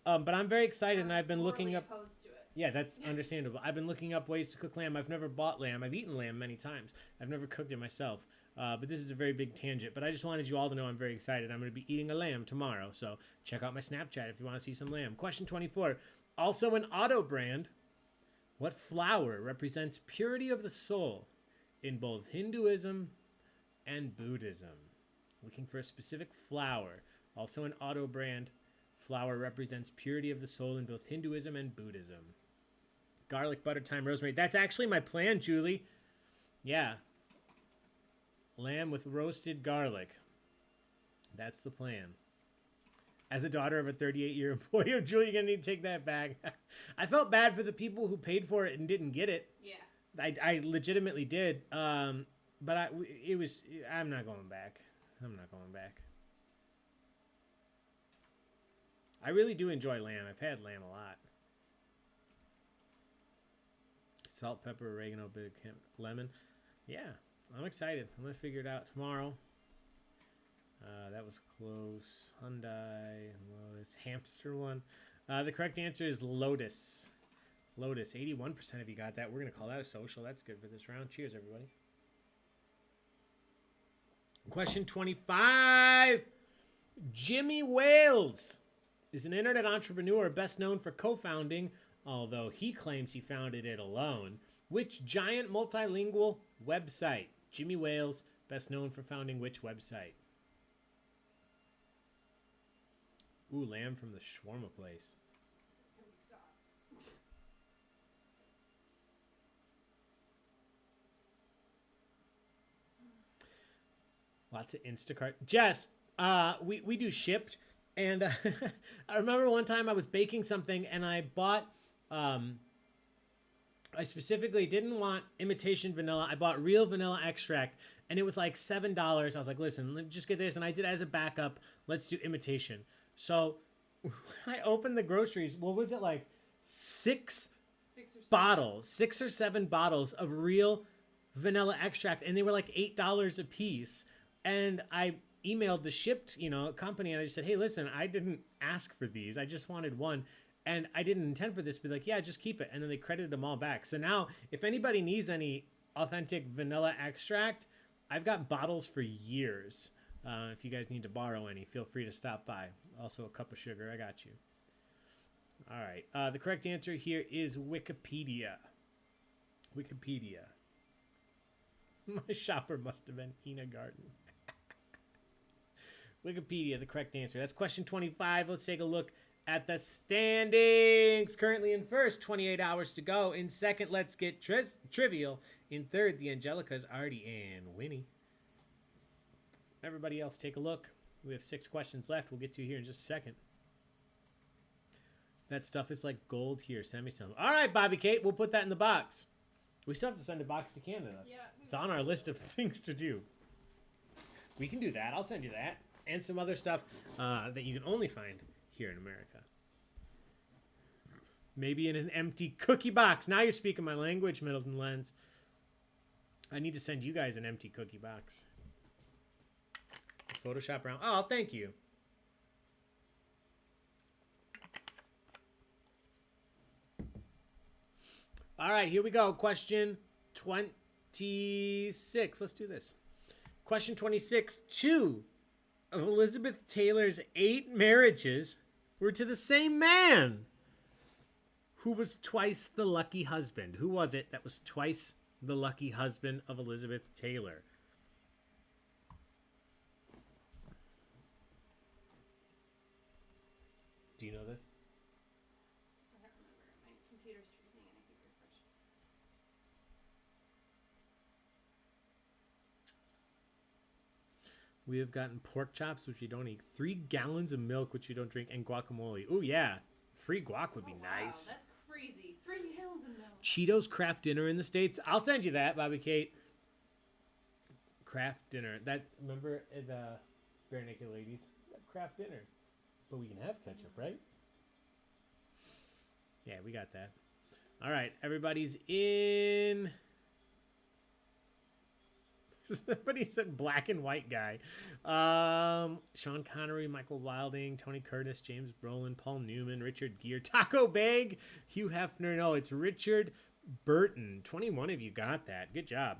But I'm very excited, and I've been looking up. Opposed to it. Yeah, that's understandable. I've been looking up ways to cook lamb. I've never bought lamb. I've eaten lamb many times. I've never cooked it myself. But this is a very big tangent. But I just wanted you all to know I'm very excited. I'm going to be eating a lamb tomorrow. So check out my Snapchat if you want to see some lamb. Question 24. Also an auto brand. What flower represents purity of the soul in both Hinduism and Buddhism? Looking for a specific flower. Also an auto brand. Flower represents purity of the soul in both Hinduism and Buddhism. Garlic, butter, thyme, rosemary. That's actually my plan, Julie. Yeah. Lamb with roasted garlic. That's the plan. As a daughter of a 38-year employee of Julie, you're going to need to take that back. I felt bad for the people who paid for it and didn't get it. Yeah. I legitimately did. But I'm not going back. I'm not going back. I really do enjoy lamb. I've had lamb a lot. Salt, pepper, oregano, big lemon. Yeah, I'm excited. I'm going to figure it out tomorrow. That was close. Hyundai, Lotus, hamster one. The correct answer is Lotus. Lotus. 81% of you got that. We're going to call that a social. That's good for this round. Cheers, everybody. Question 25. Jimmy Wales is an internet entrepreneur best known for co-founding, although he claims he founded it alone, which giant multilingual website? Jimmy Wales, best known for founding which website? Ooh, lamb from the shawarma place. Can we stop? Lots of Instacart. Jess, we do Shipt, and I remember one time I was baking something and I bought. I specifically didn't want imitation vanilla. I bought real vanilla extract, and it was like $7. I was like, listen, let me just get this, and I did it as a backup. Let's do imitation. So I opened the groceries. What was it, like 6 bottles, 6 or 7 bottles of real vanilla extract, and they were like $8 a piece. And I emailed the Shipt, company, and I just said, hey, listen, I didn't ask for these. I just wanted one. And I didn't intend for this to be like, yeah, just keep it. And then they credited them all back. So now if anybody needs any authentic vanilla extract, I've got bottles for years. If you guys need to borrow any, feel free to stop by. Also a cup of sugar. I got you. All right. The correct answer here is Wikipedia. Wikipedia. My shopper must have been Ina Garden. Wikipedia, the correct answer. That's question 25. Let's take a look at the standings. Currently in first, 28 hours to go. In second, let's get trivial. In third, the Angelicas, Artie and Winnie. Everybody else, take a look. We have 6 questions left. We'll get to here in just a second. That stuff is like gold here. Send me some. All right, Bobby Kate, we'll put that in the box. We still have to send a box to Canada. Yeah. It's on our list of things to do. We can do that. I'll send you that. And some other stuff that you can only find here in America. Maybe in an empty cookie box. Now you're speaking my language, Middleton Lens. I need to send you guys an empty cookie box. Photoshop around. Oh, thank you. All right, here we go. Question 26. Let's do this. Question 26. 2 of Elizabeth Taylor's 8 marriages were to the same man, who was twice the lucky husband. Who was it that was twice the lucky husband of Elizabeth Taylor? Do you know this? I don't remember. My computer's freezing and I keep refreshing. We have gotten pork chops, which we don't eat, 3 gallons of milk, which we don't drink, and guacamole. Oh, yeah. Free guac would be nice. Wow, that's crazy. 3 gallons of milk. Cheetos craft dinner in the States. I'll send you that, Bobby Kate. Craft dinner. That, remember the Bare Naked Ladies? We have craft dinner. But we can have ketchup, right? Yeah, we got that. All right, everybody's in. Somebody said black and white guy. Sean Connery, Michael Wilding, Tony Curtis, James Brolin, Paul Newman, Richard Gere, Taco Baig, Hugh Hefner. No, it's Richard Burton. 21 of you got that. Good job.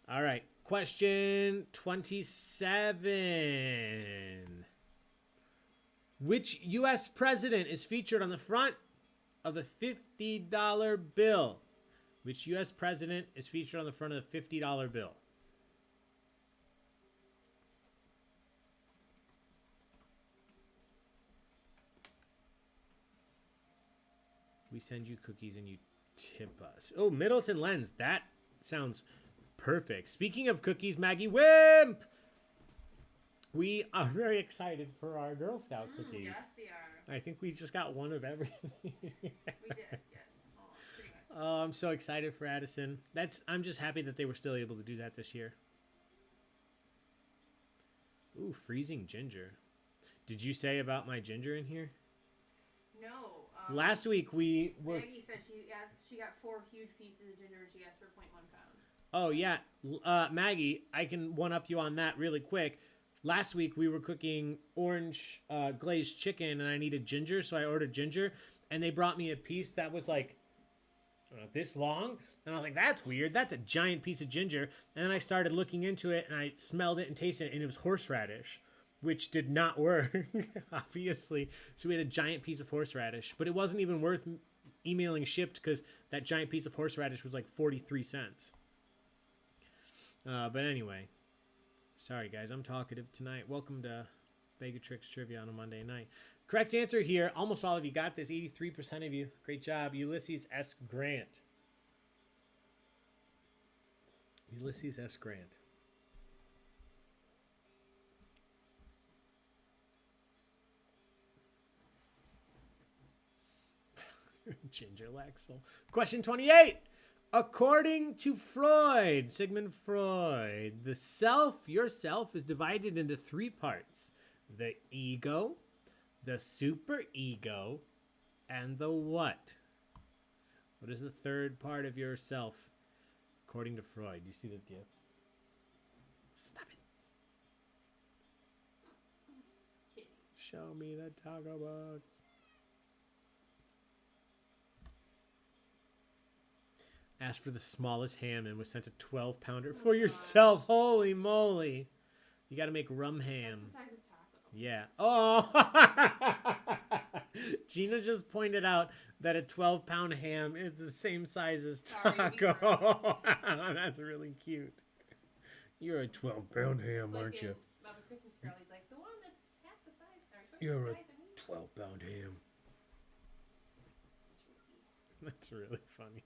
All right. Question 27. Which U.S. president is featured on the front of the $50 bill? Which U.S. president is featured on the front of the $50 bill? We send you cookies and you tip us. Oh, Middleton Lens. That sounds perfect. Speaking of cookies, Maggie Wimp, we are very excited for our Girl Scout cookies. Yes, we are. I think we just got one of everything. We did, yes. Oh, pretty much. Oh, I'm so excited for Addison. I'm just happy that they were still able to do that this year. Ooh, freezing ginger. Did you say about my ginger in here? No. Last week we were. Maggie said she got 4 huge pieces of ginger and she asked for 0.1 pounds. Oh yeah, Maggie, I can one up you on that really quick. Last week we were cooking orange glazed chicken and I needed ginger, so I ordered ginger, and they brought me a piece that was like this long, and I was like, that's weird. That's a giant piece of ginger. And then I started looking into it and I smelled it and tasted it, and it was horseradish, which did not work, obviously. So we had a giant piece of horseradish, but it wasn't even worth emailing Shipt because that giant piece of horseradish was like 43 cents. But anyway, sorry guys, I'm talkative tonight. Welcome to Baig Tricks Trivia on a Monday night. Correct answer here. Almost all of you got this. 83% of you. Great job. Ulysses S. Grant. Ulysses S. Grant. Ginger Laxel. Question 28. According to Freud, Sigmund Freud, the self, yourself, is divided into 3 parts. The ego, the superego, and the what? What is the 3rd part of yourself, according to Freud? Do you see this gift? Stop it. Kitty. Show me the taco box. Asked for the smallest ham and was sent a 12-pounder for yourself. Holy moly. You got to make rum ham. That's the size of taco. Yeah. Oh. Gina just pointed out that a 12-pound ham is the same size as Sorry, taco. That's really cute. You're a 12-pound ham, It's like aren't in you? Muppet Christmas Carol, he's like, the one that's half the size, or twice You're the a size of me. 12-pound ham. That's really funny.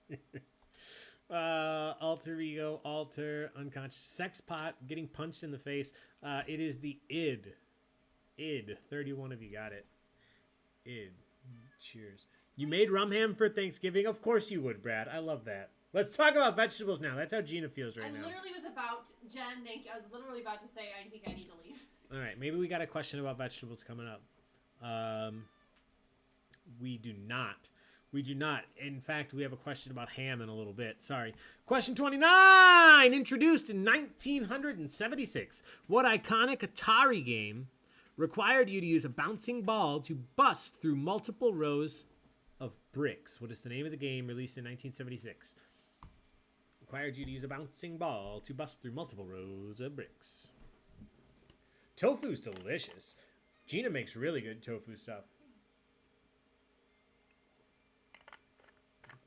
Alter ego, alter, unconscious, sex pot, getting punched in the face. It is the id. Id. 31 of you got it. Id. Cheers. You made rum ham for Thanksgiving? Of course you would, Brad. I love that. Let's talk about vegetables now. That's how Gina feels right now. I literally was about, Jen, thank you. I was literally about to say, I think I need to leave. All right, maybe we got a question about vegetables coming up. We do not. We do not. In fact, we have a question about ham in a little bit. Sorry. Question 29! Introduced in 1976. What iconic Atari game required you to use a bouncing ball to bust through multiple rows of bricks? What is the name of the game released in 1976? Required you to use a bouncing ball to bust through multiple rows of bricks. Tofu's delicious. Gina makes really good tofu stuff.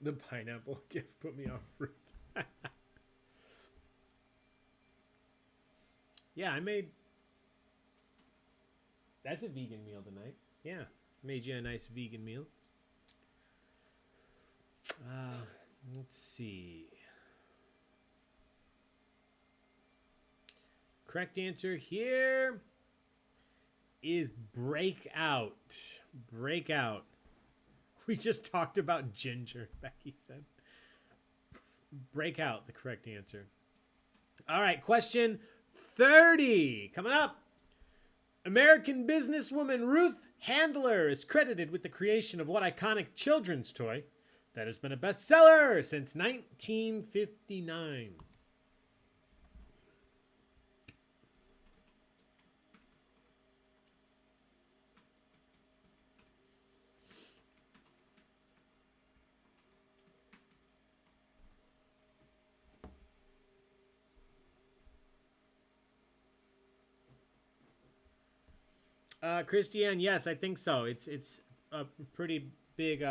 The pineapple gift put me off fruit. Yeah, I made... That's a vegan meal tonight. Yeah, made you a nice vegan meal. Let's see. Correct answer here is breakout. Breakout. We just talked about ginger, Becky said. Breakout, the correct answer. All right, question 30. Coming up. American businesswoman Ruth Handler is credited with the creation of what iconic children's toy that has been a bestseller since 1959? Christiane, yes, I think so. It's a pretty big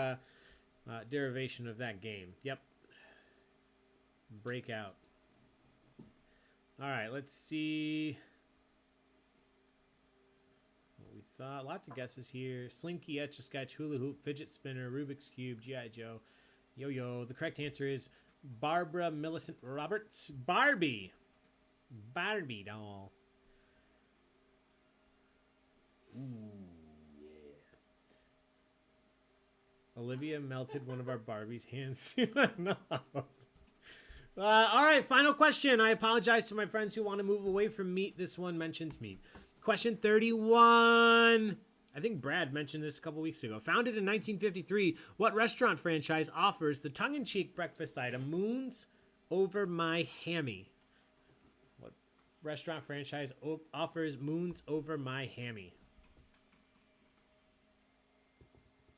derivation of that game. Yep. Breakout. All right, let's see what we thought. Lots of guesses here. Slinky, Etch-a-Sketch, Hula Hoop, Fidget Spinner, Rubik's Cube, G.I. Joe, Yo-Yo. The correct answer is Barbara Millicent Roberts. Barbie. Barbie doll. Ooh, yeah. Olivia melted one of our Barbie's hands. No. All right, final question. I apologize to my friends who want to move away from meat. This one mentions meat. Question 31. I think Brad mentioned this a couple weeks ago. Founded in 1953, what restaurant franchise offers the tongue-in-cheek breakfast item Moons Over My Hammy? What restaurant franchise offers Moons Over My Hammy?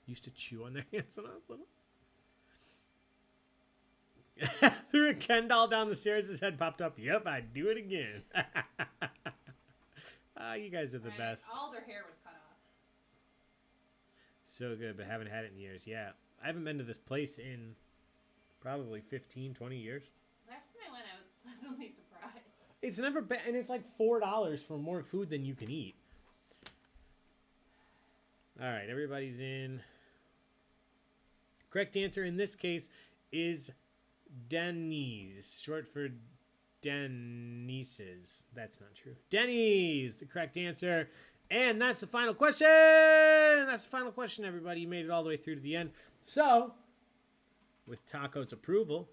Used to chew on their hands when I was little. Threw a Ken doll down the stairs, his head popped up. Yep, I'd do it again. You guys are the best. All their hair was cut off. So good, but haven't had it in years. Yeah, I haven't been to this place in probably 15, 20 years. Last time I went, I was pleasantly surprised. It's never been, and it's like $4 for more food than you can eat. All right, everybody's in. Correct answer in this case is Denny's, short for Denise's. That's not true. Denny's, the correct answer. And that's the final question. That's the final question, everybody. You made it all the way through to the end. So, with Taco's approval,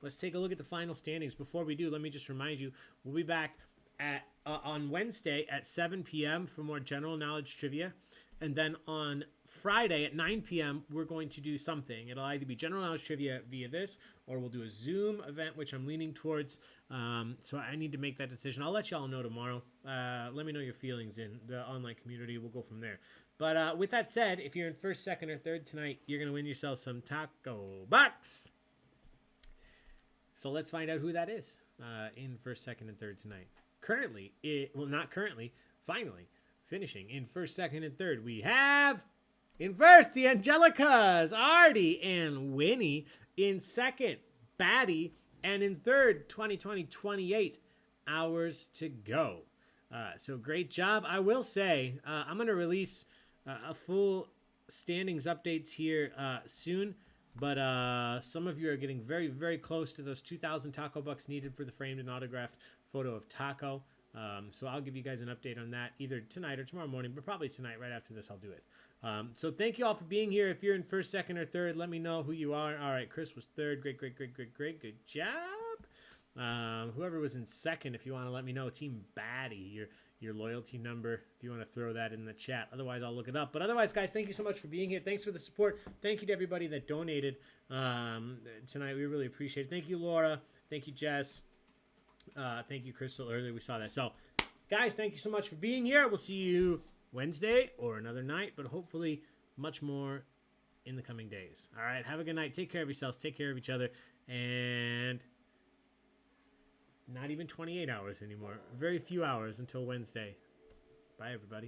let's take a look at the final standings. Before we do, let me just remind you, we'll be back at on Wednesday at 7 p.m. for more general knowledge trivia. And then on Friday at 9 p.m., we're going to do something. It'll either be general knowledge trivia via this, or we'll do a Zoom event, which I'm leaning towards. So I need to make that decision. I'll let y'all know tomorrow. Let me know your feelings in the online community. We'll go from there. But with that said, if you're in first, second, or third tonight, you're going to win yourself some Taco Bucks. So let's find out who that is in first, second, and third tonight. Currently, not currently, finally, finishing in first, second, and third, we have, in first, the Angelicas, Artie and Winnie. In second, Batty. And in third, 28 hours to go. So great job. I will say, I'm going to release a full standings updates here soon. But some of you are getting very, very close to those 2,000 Taco Bucks needed for the framed and autographed photo of Taco. So I'll give you guys an update on that either tonight or tomorrow morning, but probably tonight. Right after this, I'll do it. So thank you all for being here. If you're in first, second, or third, let me know who you are. All right, Chris was third. Great. Good job. Whoever was in second, if you want to let me know, Team Batty, your loyalty number, if you want to throw that in the chat. Otherwise, I'll look it up. But otherwise, guys, thank you so much for being here. Thanks for the support. Thank you to everybody that donated tonight. We really appreciate it. Thank you, Laura. Thank you, Jess. Thank you, Crystal. Earlier we saw that. So, guys, thank you so much for being here. We'll see you Wednesday or another night, but hopefully much more in the coming days. All right, have a good night. Take care of yourselves. Take care of each other. And not even 28 hours anymore. Very few hours until Wednesday. Bye, everybody.